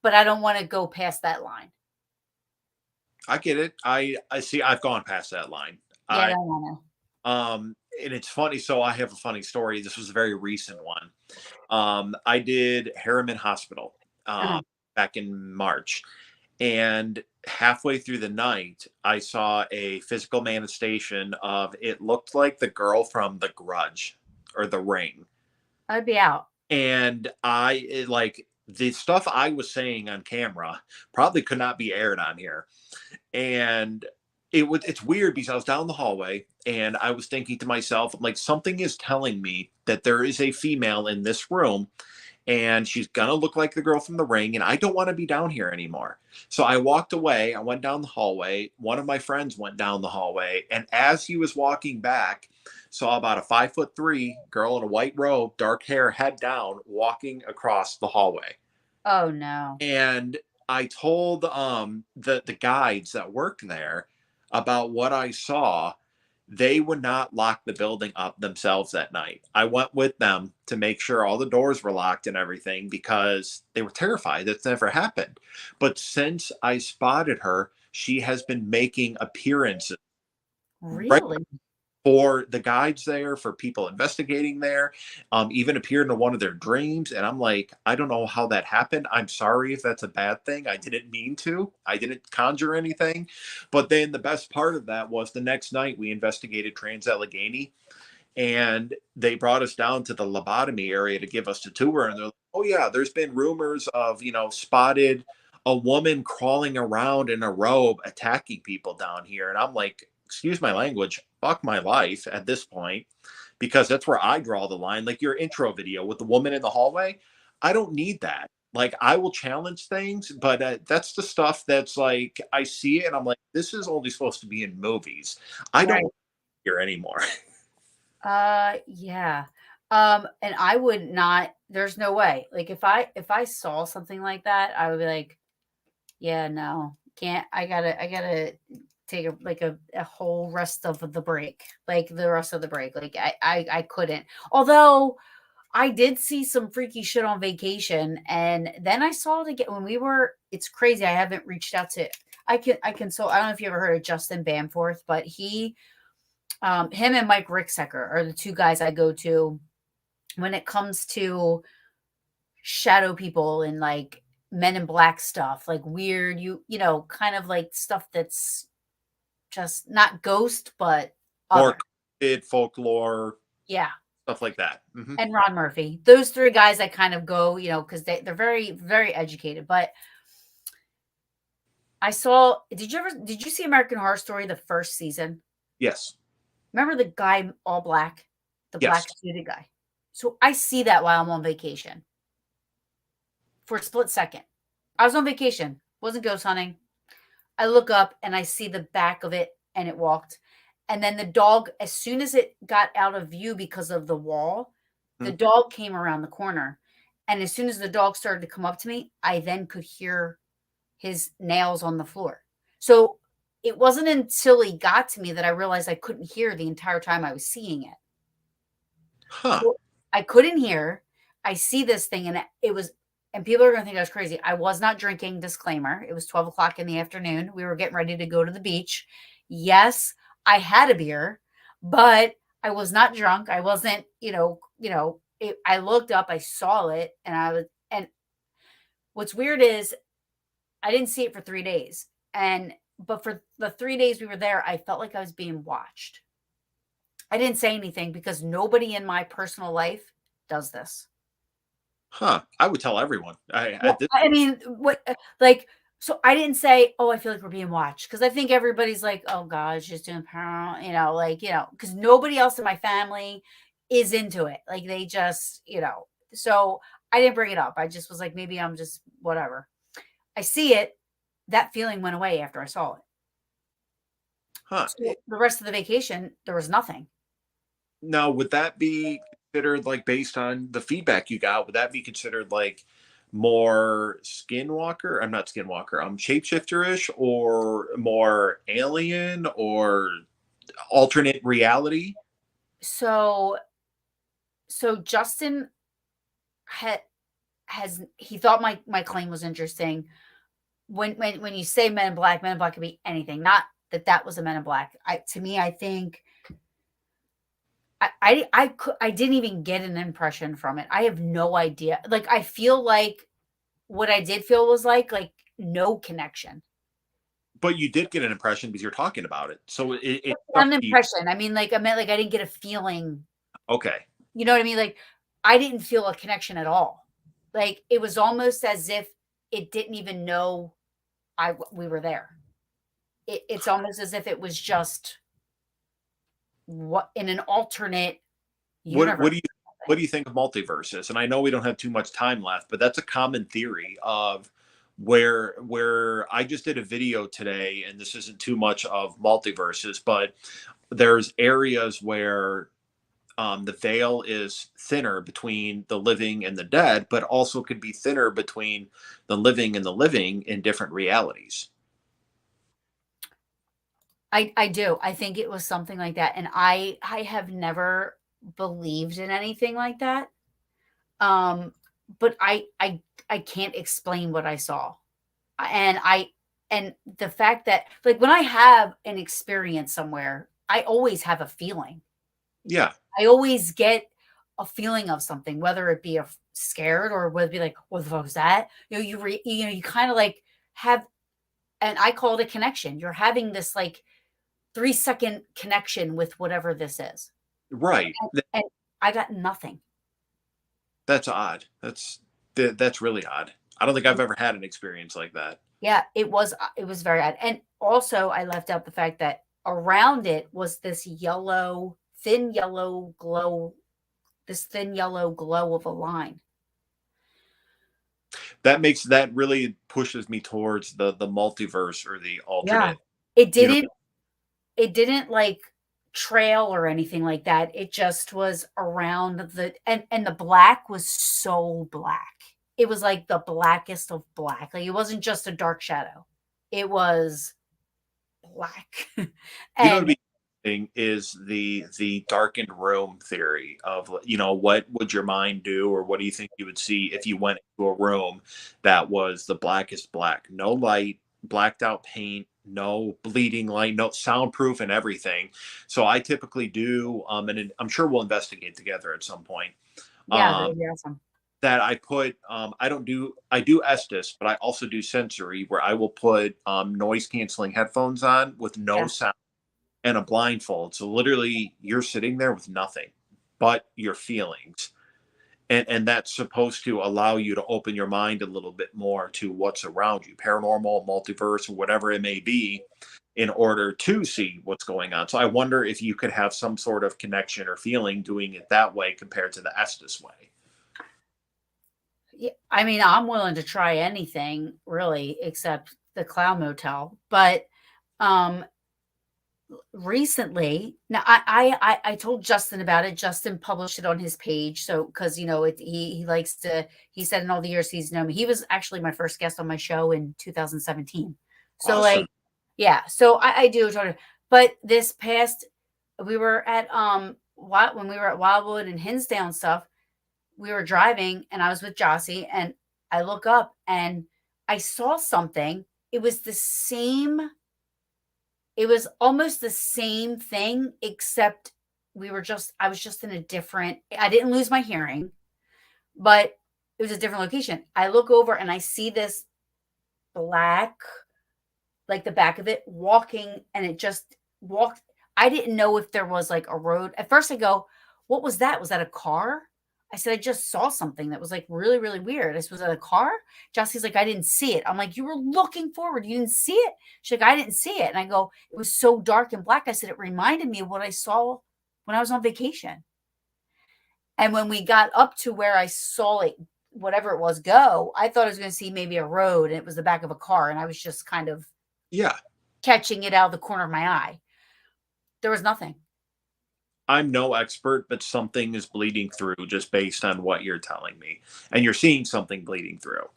but I don't want to go past that line. I get it. I see. I've gone past that line. Yeah, I I don't want and it's funny. So I have a funny story. This was a very recent one. I did Harriman Hospital to. back in March, and halfway through the night, I saw a physical manifestation of it looked like the girl from The Grudge or The Ring. I'd be out. And like the stuff I was saying on camera probably could not be aired on here. And it's weird because I was down the hallway and I was thinking to myself, like, something is telling me that there is a female in this room and she's gonna look like the girl from The Ring, and I don't want to be down here anymore. So I walked away. I went down the hallway. One of my friends went down the hallway, and as he was walking back, saw about a 5'3" girl in a white robe, dark hair, head down, walking across the hallway. Oh no. And I told the guides that work there about what I saw. They would not lock the building up themselves that night. I went with them to make sure all the doors were locked and everything because they were terrified. That's never happened. But since I spotted her, she has been making appearances right Really? for the guides there, for people investigating there, even appeared in one of their dreams. And I'm like, I don't know how that happened. I'm sorry if that's a bad thing. I didn't mean to. I didn't conjure anything. But then the best part of that was the next night we investigated Trans Allegheny, and they brought us down to the lobotomy area to give us a tour. And they're like, oh yeah, there's been rumors of, spotted a woman crawling around in a robe attacking people down here. And I'm like, excuse my language, fuck my life at this point, because that's where I draw the line. Like your intro video with the woman in the hallway, I don't need that. Like, I will challenge things, but that's the stuff that's like, I see it and I'm like, this is only supposed to be in movies. I don't Right. hear anymore. Yeah. And I would not, there's no way. Like if I saw something like that, I would be like, yeah, no, can't. I gotta take a whole rest of the break. Like the rest of the break. Like I couldn't. Although I did see some freaky shit on vacation, and then I saw it again when we were. It's crazy. I haven't reached out to. I can. So I don't know if you ever heard of Justin Bamforth, but him and Mike Ricksecker are the two guys I go to when it comes to shadow people and like men in black stuff, like weird, kind of like stuff that's just not ghost, but More other. kid folklore, Yeah. stuff like that. Hmm. And Ron Murphy. Those three guys I kind of go, because they're very, very educated. But did you see American Horror Story, the first season? Yes. Remember the guy all black, the Yes. black suited guy? So I see that while I'm on vacation for a split second. I was on vacation, wasn't ghost hunting. I look up and I see the back of it and it walked. And then the dog, as soon as it got out of view because of the wall, the Mhm. dog came around the corner. And as soon as the dog started to come up to me, I then could hear his nails on the floor. So it wasn't until he got to me that I realized I couldn't hear the entire time I was seeing it. Huh. So I couldn't hear. I see this thing, and it was, and people are going to think I was crazy. I was not drinking, disclaimer. It was 12 o'clock in the afternoon. We were getting ready to go to the beach. Yes, I had a beer, but I was not drunk. I wasn't, I looked up, I saw it, and what's weird is I didn't see it for 3 days. But for the 3 days we were there, I felt like I was being watched. I didn't say anything because nobody in my personal life does this. Huh. I would tell everyone. Well, I mean, so I didn't say, "Oh, I feel like we're being watched," because I think everybody's like, "Oh God, she's doing paranormal," because nobody else in my family is into it. Like they just, so I didn't bring it up. I just was like, maybe I'm just whatever. I see it. That feeling went away after I saw it. huh. So the rest of the vacation, there was nothing. Now, would that be considered like based on the feedback you got? Would that be considered like more skinwalker? I'm not skinwalker. I'm shapeshifter-ish, or more alien, or alternate reality? So Justin had has he thought my claim was interesting. When you say Men in Black could be anything. Not that was a Men in Black. To me, I think I didn't even get an impression from it. I have no idea. Like I feel like what I did feel was like no connection. But you did get an impression because you're talking about it. So it stuck Not an to you. impression. I mean, like, I meant, like, I didn't get a feeling. Okay. You know what I mean? Like, I didn't feel a connection at all. Like, it was almost as if it didn't even know we were there. It's almost as if it was just what in an alternate What universe what do you or what something. do you think of multiverses? And I know we don't have too much time left, but that's a common theory of where I just did a video today, and this isn't too much of multiverses, but there's areas where the veil is thinner between the living and the dead, but also could be thinner between the living and the living in different realities. I do. I think it was something like that, and I have never believed in anything like that. Um, but I can't explain what I saw. And and the fact that, like, when I have an experience somewhere, I always have a feeling. Yeah, I always get a feeling of something, whether it be a scared or whether it be like, what the fuck was that? You kind of like have, and I call it a connection. You're having this like 3-second connection with whatever this is. right. And I got nothing. That's odd. That's really odd. I don't think I've ever had an experience like that. Yeah, it was very odd. And also I left out the fact that around it was this thin yellow glow of a line. That really pushes me towards the multiverse or the Yeah. alternate It universe. didn't it didn't like trail or anything like that. It just was around and the black was so black. It was like the blackest of black. Like it wasn't just a dark shadow. It was black. You know, to And be interesting is the darkened room theory of, what would your mind do, or what do you think you would see if you went into a room that was the blackest black, no light, blacked out paint, no bleeding light, no soundproof, and everything. So I typically do, and I'm sure we'll investigate together at some point. yeah, that Um, would be awesome. that I put, I do Estes, but I also do sensory, where I will put noise canceling headphones on with no Yeah. sound and a blindfold. So literally you're sitting there with nothing but your feelings. And that's supposed to allow you to open your mind a little bit more to what's around you, paranormal, multiverse, or whatever it may be, in order to see what's going on. So I wonder if you could have some sort of connection or feeling doing it that way compared to the Estes way. Yeah, I mean, I'm willing to try anything really except the Clown Motel. But um recently, now I told Justin about it. Justin published it on his page. So because he likes to, he said in all the years he's known me, he was actually my first guest on my show in 2017. So Awesome. like, yeah, so I do try to, but this past, we were at when we were at Wildwood and Hinsdale and stuff, we were driving and I was with Jossie and I look up and I saw something. It was the same, it was almost the same thing, except I was just in a different, I didn't lose my hearing, but it was a different location. I look over and I see this black, like the back of it walking, and it just walked. I didn't know if there was like a road. At first I go, what was that? Was that a car? I said, I just saw something that was like really, really weird. I said, was that a car? Jesse's like, I didn't see it. I'm like, you were looking forward. You didn't see it? She's like, I didn't see it. And I go, it was so dark and black. I said, it reminded me of what I saw when I was on vacation. And when we got up to where I saw it, whatever it was, go, I thought I was going to see maybe a road and it was the back of a car. And I was just kind of Yeah. catching it out of the corner of my eye. There was nothing. I'm no expert, but something is bleeding through just based on what you're telling me. And you're seeing something bleeding through.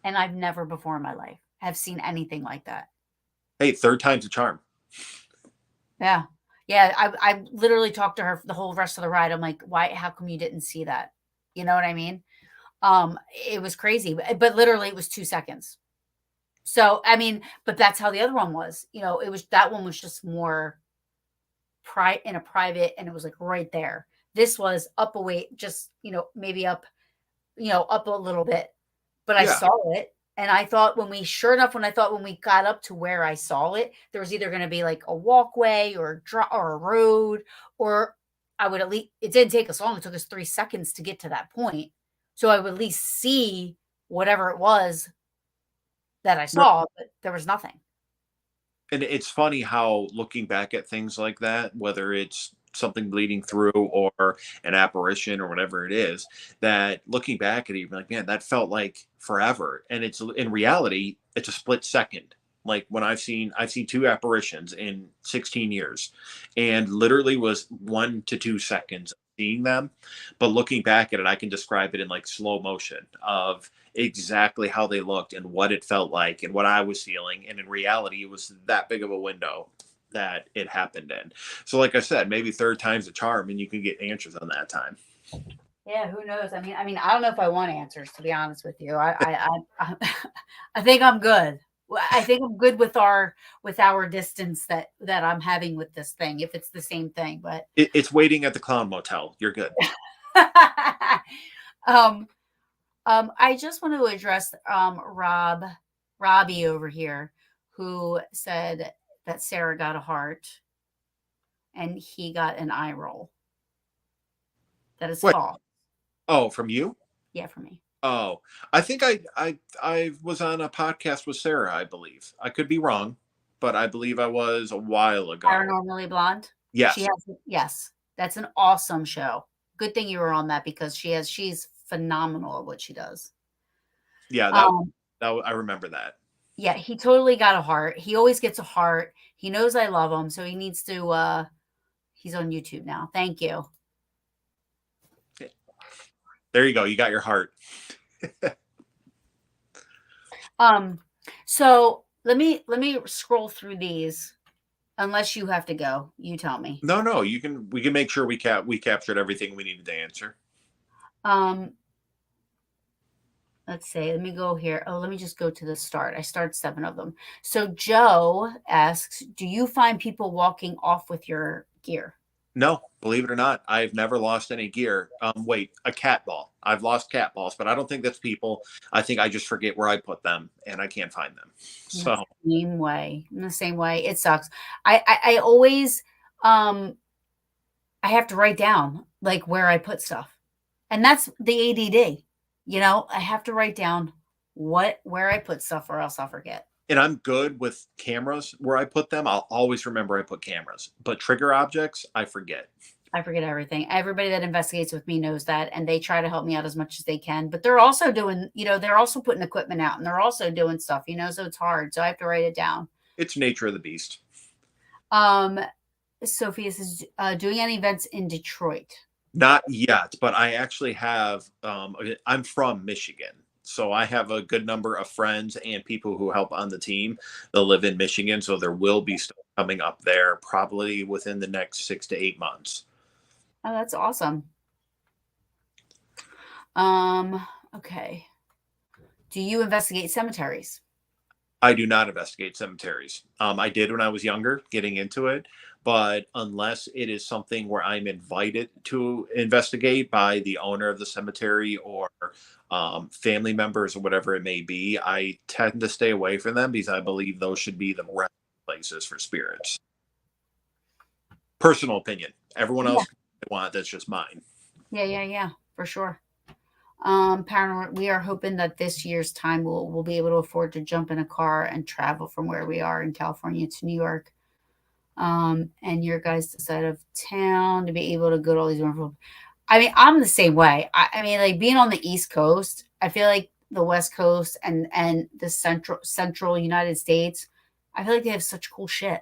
And I've never before in my life have seen anything like that. Hey, third time's a charm. Yeah. Yeah. I literally talked to her the whole rest of the ride. I'm like, why, how come you didn't see that? You know what I mean? It was crazy, but literally it was 2 seconds. So, I mean, but that's how the other one was, it was, that one was just more in a private, and it was like right there. This was up a way, just, maybe up, up a little bit, but I Yeah. saw it. And I thought sure enough, when we got up to where I saw it, there was either going to be like a walkway or a road, or I would at least, it didn't take us long. It took us 3 seconds to get to that point. So I would at least see whatever it was that I Right. saw, but there was nothing. And it's funny how looking back at things like that, whether it's something bleeding through or an apparition or whatever it is, that looking back at it, you're like, man, that felt like forever. And it's in reality, it's a split second. Like when I've seen two apparitions in 16 years, and literally was 1 to 2 seconds of seeing them. But looking back at it, I can describe it in like slow motion of exactly how they looked and what it felt like and what I was feeling. And in reality, it was that big of a window that it happened in. So, like I said, maybe third time's a charm, and you can get answers on that time. Yeah, who knows? I don't know if I want answers, to be honest with you. I I think I'm good. I think I'm good with our distance that I'm having with this thing, if it's the same thing. But It's waiting at the clown motel. You're good. um, I just want to address Robbie over here, who said that Sarah got a heart and he got an eye roll. That is Wait. false. Oh, from you? Yeah, for me. Oh, I think I was on a podcast with Sarah. I believe I could be wrong, but I believe I was a while ago. Paranormally Blonde. She Yes. has, yes, that's an awesome show. Good thing you were on that because she's phenomenal at what she does. Yeah. Um, I remember that. yeah, he totally got a heart. He always gets a heart. He knows I love him, so he needs to. He's on YouTube now. Thank you. There you go. You got your heart. Um, so let me scroll through these. Unless you have to go, you tell me. No, no, you can. We can make sure we captured everything we needed to answer. Um, let's see. Let me go here. Oh, let me just go to the start. I started 7 of them. So Joe asks, "Do you find people walking off with your gear?" No, believe it or not, I've never lost any gear. Wait, a cat ball. I've lost cat balls, but I don't think that's people. I think I just forget where I put them and I can't find them. In the So same way. In the same way. It sucks. I always um I have to write down like where I put stuff. And that's the ADD. I have to write down where I put stuff or else I'll forget. and I'm good with cameras where I put them. I'll always remember I put cameras, but trigger objects, I forget. I forget everything. Everybody that investigates with me knows that, and they try to help me out as much as they can. But they're also doing, they're also putting equipment out, and they're also doing stuff, so it's hard. So I have to write it down. It's nature of the beast. Um, Sophia says, doing any events in Detroit? Not yet, but I actually have. I'm from Michigan, so I have a good number of friends and people who help on the team that live in Michigan. So there will be stuff coming up there probably within the next 6 to 8 months. Oh, that's awesome. Okay. Do you investigate cemeteries? I do not investigate cemeteries. I did when I was younger, getting into it, but unless it is something where I'm invited to investigate by the owner of the cemetery or family members or whatever it may be, I tend to stay away from them because I believe those should be the rest places for spirits. Personal opinion. Everyone Yeah. else can want. That's just mine. Yeah, for sure. Paranormal, we are hoping that this year's time we'll be able to afford to jump in a car and travel from where we are in California to New York. And your guys' side of town to be able to go to all these wonderful. I'm the same way. Like being on the East Coast, I feel like the West Coast and the central United States, I feel like they have such cool shit.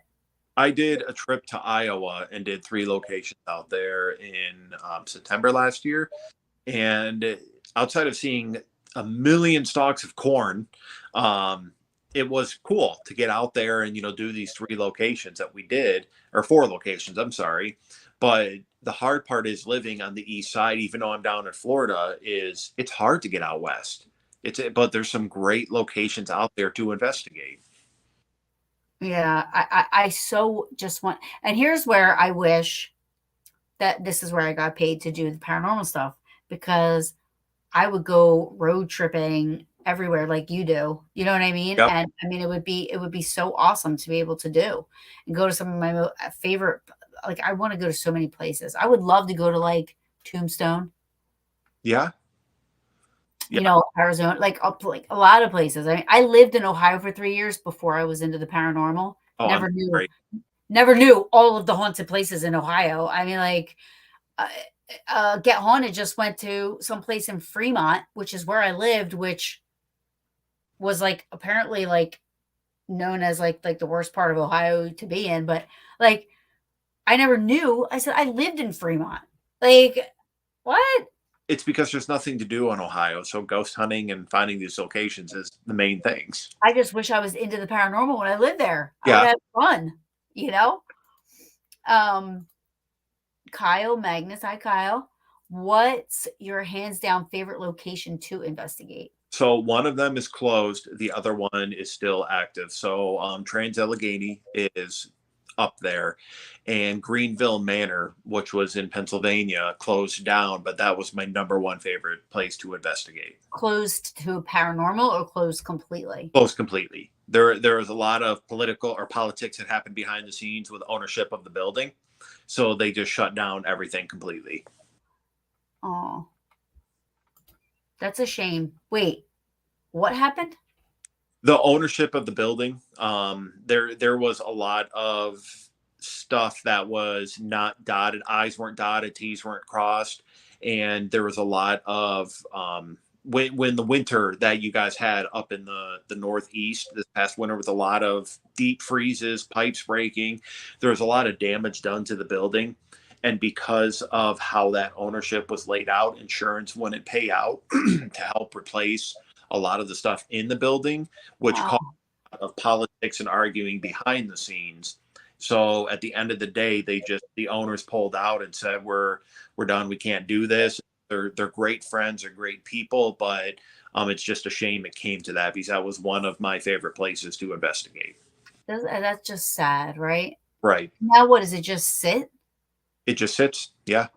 I did a trip to Iowa and did 3 locations out there in September last year. And outside of seeing a million stalks of corn, um, it was cool to get out there and do these 3 locations that we did, or 4 locations. I'm sorry, but the hard part is living on the east side. Even though I'm down in Florida, is it's hard to get out west. But there's some great locations out there to investigate. Yeah, I so just want, and here's where I wish that this is where I got paid to do the paranormal stuff, because I would go road tripping everywhere like you do. You know what I mean? Yep. And I mean, it would be so awesome to be able to do and go to some of my favorite. Like, I want to go to so many places. I would love to go to like Tombstone, Yeah. you Yeah. know, Arizona, like up like a lot of places. I mean, I lived in Ohio for 3 years before I was into the paranormal. Oh, I'm great. Never knew all of the haunted places in Ohio. I mean, like uh, Get Haunted just went to some place in Fremont, which is where I lived, which was like apparently like known as like the worst part of Ohio to be in. But like I never knew. I said I lived in Fremont. Like what? It's because there's nothing to do in Ohio, so ghost hunting and finding these locations is the main things. I just wish I was into the paranormal when I lived there. I would Yeah. have fun, you know? Um, Kyle Magnus, hi Kyle. What's your hands down favorite location to investigate? So one of them is closed. The other one is still active. So Trans Allegheny is up there, and Greenville Manor, which was in Pennsylvania, closed down. But that was my number one favorite place to investigate. Closed to paranormal or closed completely? Closed completely. There was a lot of political or politics that happened behind the scenes with ownership of the building, so they just shut down everything completely. Oh, that's a shame. Wait, what happened? The ownership of the building, there was a lot of stuff that was not dotted, i's weren't dotted, t's weren't crossed, and there was a lot of when the winter that you guys had up in the northeast this past winter, with a lot of deep freezes, pipes breaking, there was a lot of damage done to the building. And because of how that ownership was laid out, insurance wouldn't pay out to help replace a lot of the stuff in the building, which caused Oh, a lot of politics and arguing behind the scenes. So at the end of the day, the owners pulled out and said, we're done. We can't do this. They're great friends, they're great people, but it's just a shame it came to that, because that was one of my favorite places to investigate. that's just sad, right? Right. Now what does it just sit? It just sits. Yeah,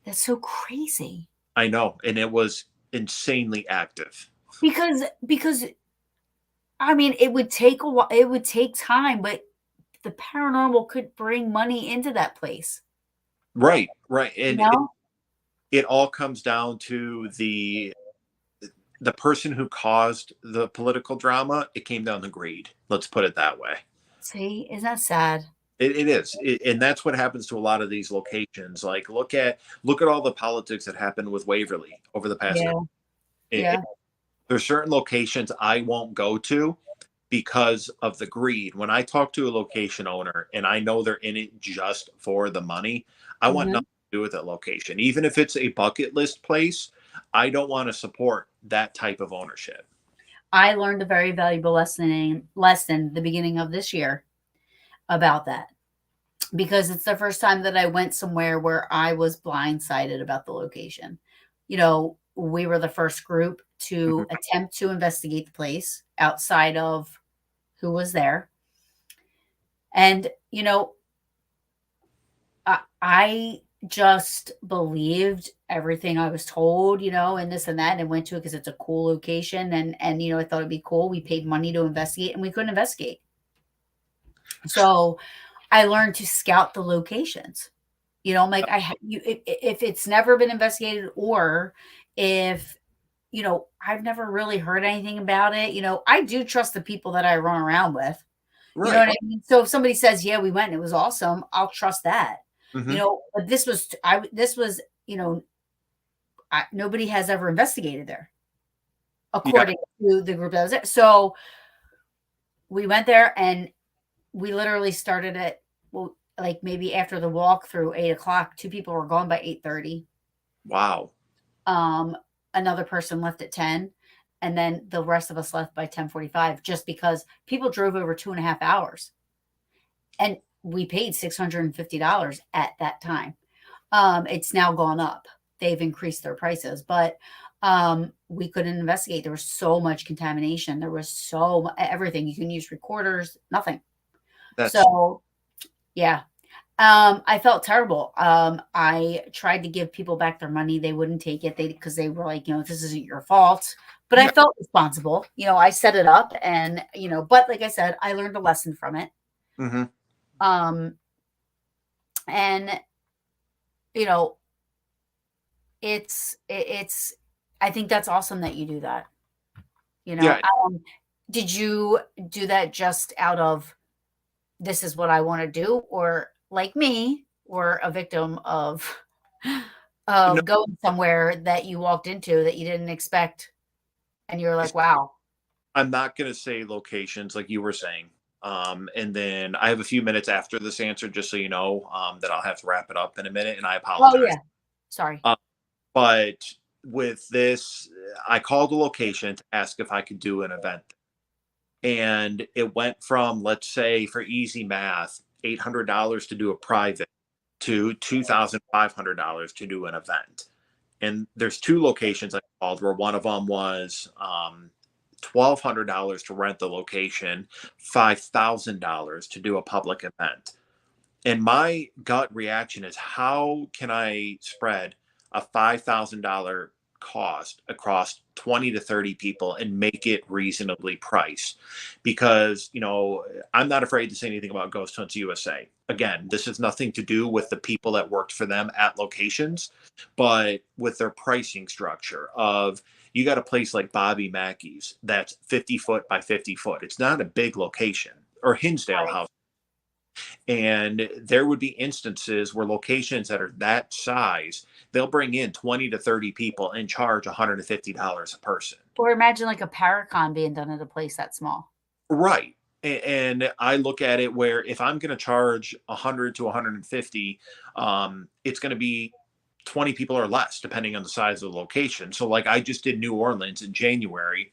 That's so crazy. I know. And it was insanely active. Because I mean, it would take a while, it would take time, but the paranormal could bring money into that place, Right, right. you And know? it all comes down to the person who caused the political drama. It came down to greed. Let's put it that way. See, isn't that sad? It is, and that's what happens to a lot of these locations. Like look at all the politics that happened with Waverly over the past. Yeah, yeah. There's certain locations I won't go to because of the greed. When I talk to a location owner and I know they're in it just for the money, I want Mhm. nothing to do with that location. Even if it's a bucket list place, I don't want to support that type of ownership. I learned a very valuable lesson the beginning of this year about that, because it's the first time that I went somewhere where I was blindsided about the location. You know, we were the first group Mhm. to attempt to investigate the place outside of who was there. And, you know, I just believed everything I was told, you know, and this and that, and went to it because it's a cool location, and you know, I thought it'd be cool. We paid money to investigate, and we couldn't investigate. So I learned to scout the locations. You know, I'm like, if it's never been investigated, or if you know, I've never really heard anything about it. You know, I do trust the people that I run around with. You know Right. what I mean? So if somebody says, "Yeah, we went and it was awesome," I'll trust that. You Hmm. know, but this was, you know, nobody has ever investigated there Yeah. according to the group that was there. So we went there and we literally started at, well, like maybe after the walkthrough, 8 o'clock. Two people were gone by 8:30. Wow. Um, Another person left at 10, and then the rest of us left by 10:45, just because people drove over 2.5 hours, and we paid $650 at that time. It's now gone up. They've increased their prices, but we couldn't investigate. There was so much contamination. There was everything. You can use recorders, nothing. That's So yeah. I felt terrible. I tried to give people back their money. They wouldn't take it. Because they were like, this isn't your fault. But I Yeah. felt responsible. I set it up and, but like I said, I learned a lesson from it. Hmm. Um, and, you know, it's I think that's awesome that you do that. You know, Yeah. um, did you do that just out of this is what I want to do, or like me, or a victim of No, going somewhere that you walked into that you didn't expect, and you're like, wow. I'm not going to say locations like you were saying. And then I have a few minutes after this answer, just so you know, that I'll have to wrap it up in a minute, and I Oh apologize. yeah, sorry. Uh, but with this, I called the location to ask if I could do an event. And it went from, let's say, for easy math, $800 to do a private to $2,500 to do an event. And there's two locations I called where one of them was $1,200 to rent the location, $5,000 to do a public event. And my gut reaction is, how can I spread a $5,000 cost across 20 to 30 people and make it reasonably priced? Because, I'm not afraid to say anything about Ghost Hunts USA. Again, this has nothing to do with the people that worked for them at locations, but with their pricing structure of, you got a place like Bobby Mackey's that's 50 foot by 50 foot. It's not a big location, or Hinsdale Right. House. And there would be instances where locations that are that size, they'll bring in 20 to 30 people and charge $150 a person. Or imagine like a Paracon being done at a place that small. Right. And I look at it where, if I'm going to charge 100 to 150, it's going to be 20 people or less, depending on the size of the location. So, like, I just did New Orleans in January,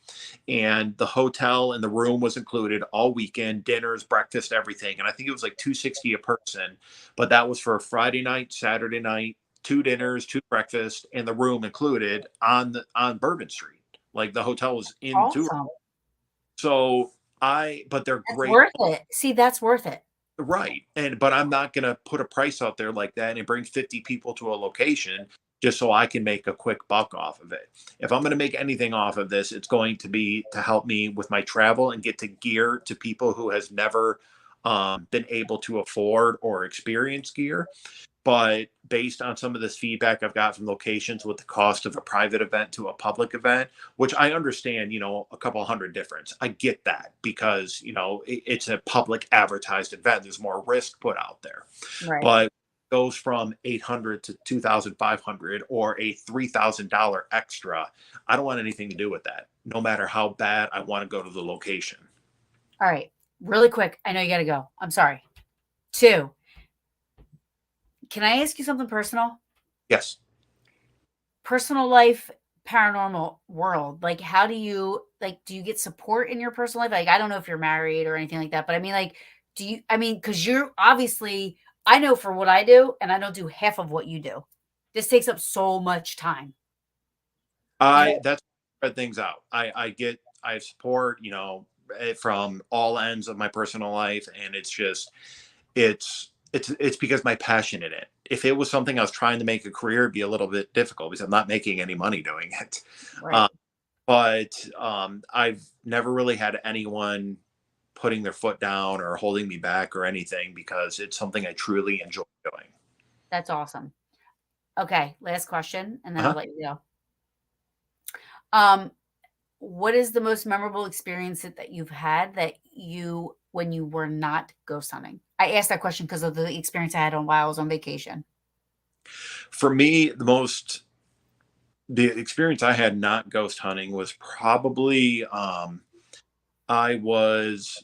and the hotel and the room was included all weekend, dinners, breakfast, everything. And I think it was like 260 a person, but that was for Friday night, Saturday night, two dinners, two breakfast, and the room included on Bourbon Street. Like, the hotel was in two. Awesome. So but they're That's great. worth it. See, that's worth it. Right. But I'm not going to put a price out there like that and bring 50 people to a location just so I can make a quick buck off of it. If I'm going to make anything off of this, it's going to be to help me with my travel and get to gear to people who has never been able to afford or experience gear. But based on some of this feedback I've got from locations with the cost of a private event to a public event, which I understand, a couple hundred difference. I get that because, it's a public advertised event. There's more risk put out there. Right. But goes from 800 to 2,500 or a $3,000 extra. I don't want anything to do with that, no matter how bad I want to go to the location. All right. Really quick. I know you got to go. I'm sorry. 2, can I ask you something personal? Yes. Personal life, paranormal world. Like, how do you do you get support in your personal life? Like, I don't know if you're married or anything like that, but I mean, like, because you're obviously, I know for what I do, and I don't do half of what you do. This takes up so much time. You That's spread things out. I have support, from all ends of my personal life, and it's because my passion in it. If it was something I was trying to make a career, it'd be a little bit difficult because I'm not making any money doing it. right. Uh, but I've never really had anyone putting their foot down or holding me back or anything, because it's something I truly enjoy doing. That's awesome. Okay, last question, and then I'll Uh-huh. let you go. Um, what is the most memorable experience that you've had when you were not ghost hunting? I asked that question because of the experience I had while I was on vacation. For me, the experience I had not ghost hunting was probably, I was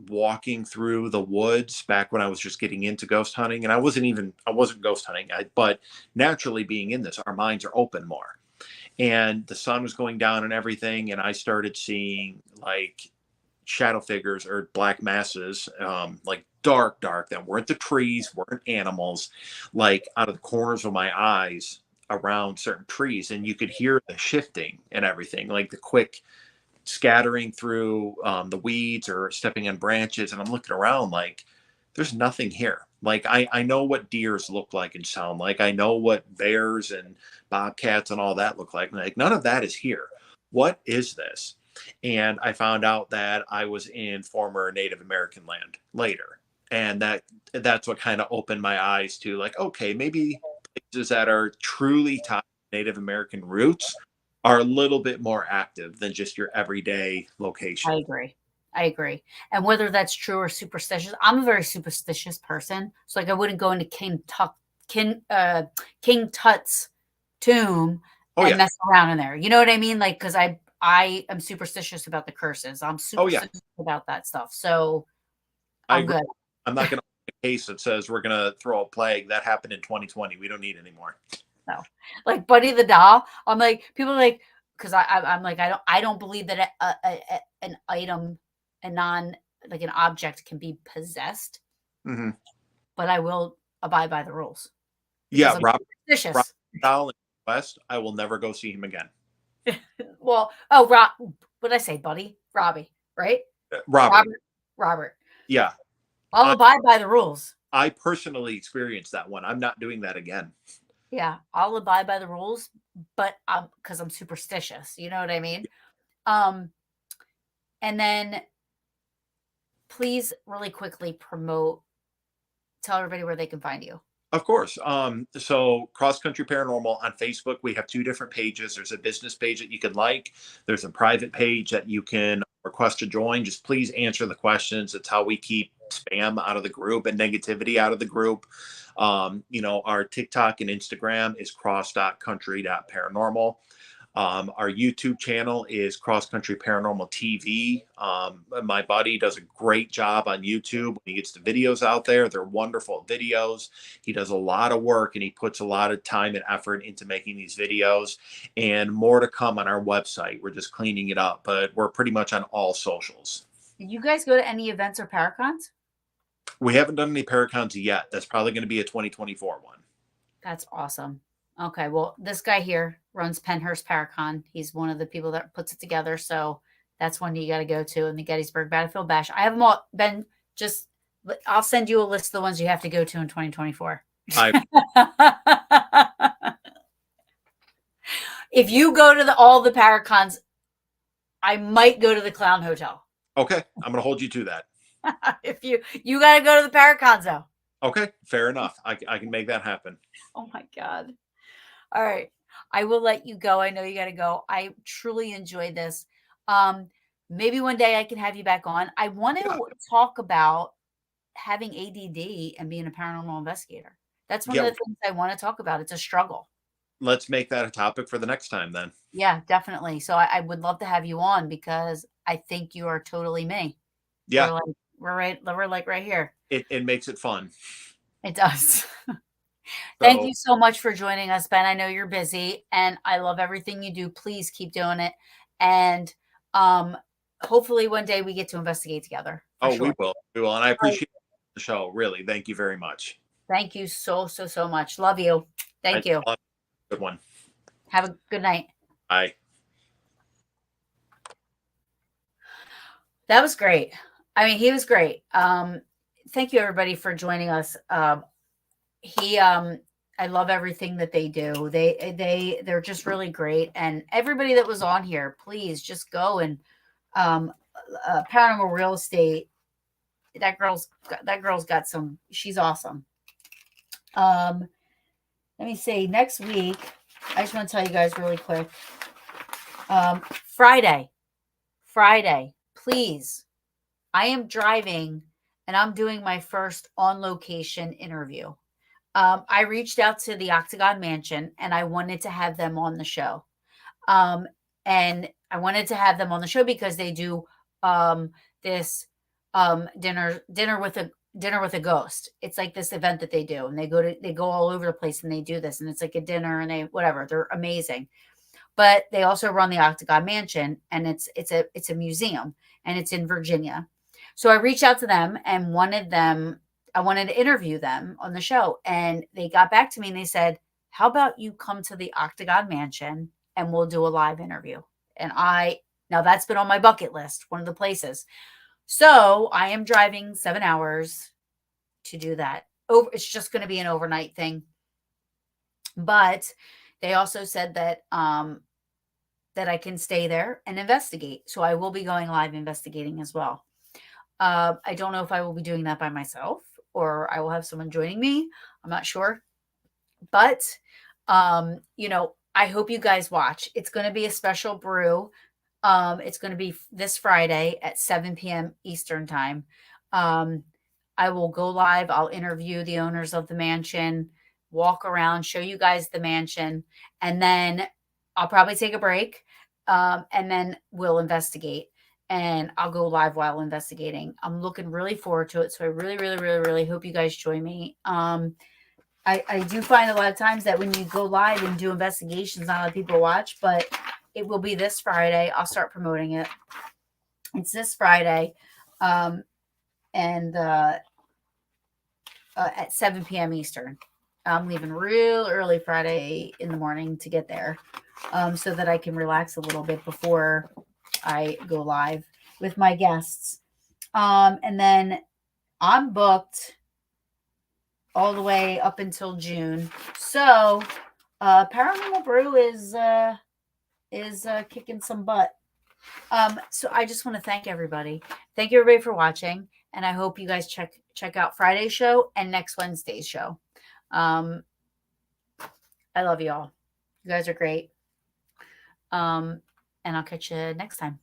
walking through the woods back when I was just getting into ghost hunting, and I wasn't ghost hunting, but naturally, being in this, our minds are open more. And the sun was going down and everything, and I started seeing like shadow figures or black masses, like dark, that weren't the trees, weren't animals, like out of the corners of my eyes around certain trees, and you could hear the shifting and everything, like the quick scattering through the weeds or stepping on branches. And I'm looking around like, There's nothing here. Like I know what deers look like and sound like. I know what bears and bobcats and all that look like. Like none of that is here. What is this? And I found out that I was in former Native American land later. And that's what kind of opened my eyes to like, okay, maybe places that are truly tied to Native American roots are a little bit more active than just your everyday I location. agree. I agree. And whether that's true or superstitious, I'm a very superstitious person. So like I wouldn't go into King Tut's tomb Oh and yeah. mess around in there. You know what I mean? Like because I am superstitious about the curses. I'm Oh yeah. superstitious about that stuff. So I I'm agree. good. I'm not going to make a case that says we're going to throw a plague that happened in 2020. We don't need anymore. No. Like Buddy the doll. I'm like people are like because I'm like I don't believe that an item a non like an object can be possessed, Hmm. but I will abide by the rules because Yeah, I'm Rob superstitious. Dahl in West. I will never go see him again. Well, oh, what did I say, Buddy? Robbie, right? Robert. Robert. Robert. Yeah, I'll I abide by the rules. I personally experienced that one. I'm not doing that again. Yeah, I'll abide by the rules, but because I'm superstitious. You know what I mean? Um, and then please, really quickly promote. Tell everybody where they can find you. Of course. So Cross Country Paranormal on Facebook, we have two different pages. There's a business page that you can like. There's a private page that you can request to join. Just please answer the questions. It's how we keep spam out of the group and negativity out of the group. Our TikTok and Instagram is cross.country.paranormal. Our YouTube channel is Cross Country Paranormal TV. My buddy does a great job on YouTube when he gets the videos out there. They're wonderful videos. He does a lot of work and he puts a lot of time and effort into making these videos. And more to come on our website. We're just cleaning it up, but we're pretty much on all socials. Did you guys go to any events or paracons? We haven't done any Paracons yet. That's probably going to be a 2024 one. That's awesome. Okay, well, this guy here runs Penhurst Paracon. He's one of the people that puts it together. So that's one you got to go to in the Gettysburg Battlefield Bash. I have them all been just, I'll send you a list of the ones you have to go to in 2024. I If you go to all the Paracons, I might go to the Clown Hotel. Okay, I'm going to hold you to that. If you got to go to the Paracons though. Okay, fair enough. I can make that happen. Oh my God. All right. I will let you go. I know you got to go. I truly enjoyed this. Um, Maybe one day I can have you back on. I want Yeah, to talk about having ADD and being a paranormal investigator. That's one of yeah. the things I want to talk about. It's a struggle. Let's make that a topic for the next time then. Yeah, definitely. So I would love to have you on because I think you are totally me. Yeah, We're like right here. it makes it fun. It does. Thank So, you so much for joining us, Ben. I know you're busy and I love everything you do. Please keep doing it. And um, hopefully one day we get to investigate together for oh, sure. we will, and I All right. appreciate the show. Really, thank you very much. Thank you so much. Love you. Thank you. Good one. Have a good night. Bye. That was great. I mean, he was great. Thank you everybody for joining us. I love everything that they do. They're just really great. And everybody that was on here, please just go and um paranormal real estate. That girl's got some, she's awesome. Let me see, next week, I just want to tell you guys really quick. Friday, please. I am driving and I'm doing my first on location interview. I reached out to the Octagon Mansion and I wanted to have them on the show. Um, and I wanted to have them on the show because they do this dinner with a ghost. It's like this event that they do, and they go all over the place and they do this, and it's like a dinner and they whatever. They're amazing. But they also run the Octagon Mansion, and it's a museum, and it's in Virginia. So I reached out to them and I wanted to interview them on the show, and they got back to me and they said, "How about you come to the Octagon Mansion and we'll do a live interview?" And now that's been on my bucket list, one of the places. So I am driving 7 hours to do that. Oh, it's just going to be an overnight thing. But they also said that I can stay there and investigate. So I will be going live investigating as well. I don't know if I will be doing that by myself or I will have someone joining me. I'm not sure. But I hope you guys watch. It's going to be a special brew. It's going to be this Friday at 7 p.m. Eastern time. Um, I will go live. I'll interview the owners of the mansion, walk around, show you guys the mansion, and then I'll probably take a break. And then we'll investigate. And I'll go live while investigating. I'm looking really forward to it. So I really, really, really, really hope you guys join me. I do find a lot of times that when you go live and do investigations, not a lot of people watch, but it will be this Friday. I'll start promoting it. It's this Friday, and at 7 p.m. Eastern. I'm leaving real early Friday in the morning to get there, so that I can relax a little bit before I go live with my guests. And then I'm booked all the way up until June. So Paranormal Brew is kicking some butt. So I just want to thank everybody. Thank you everybody for watching, and I hope you guys check out Friday's show and next Wednesday's show. I love you all. You guys are great. And I'll catch you next time.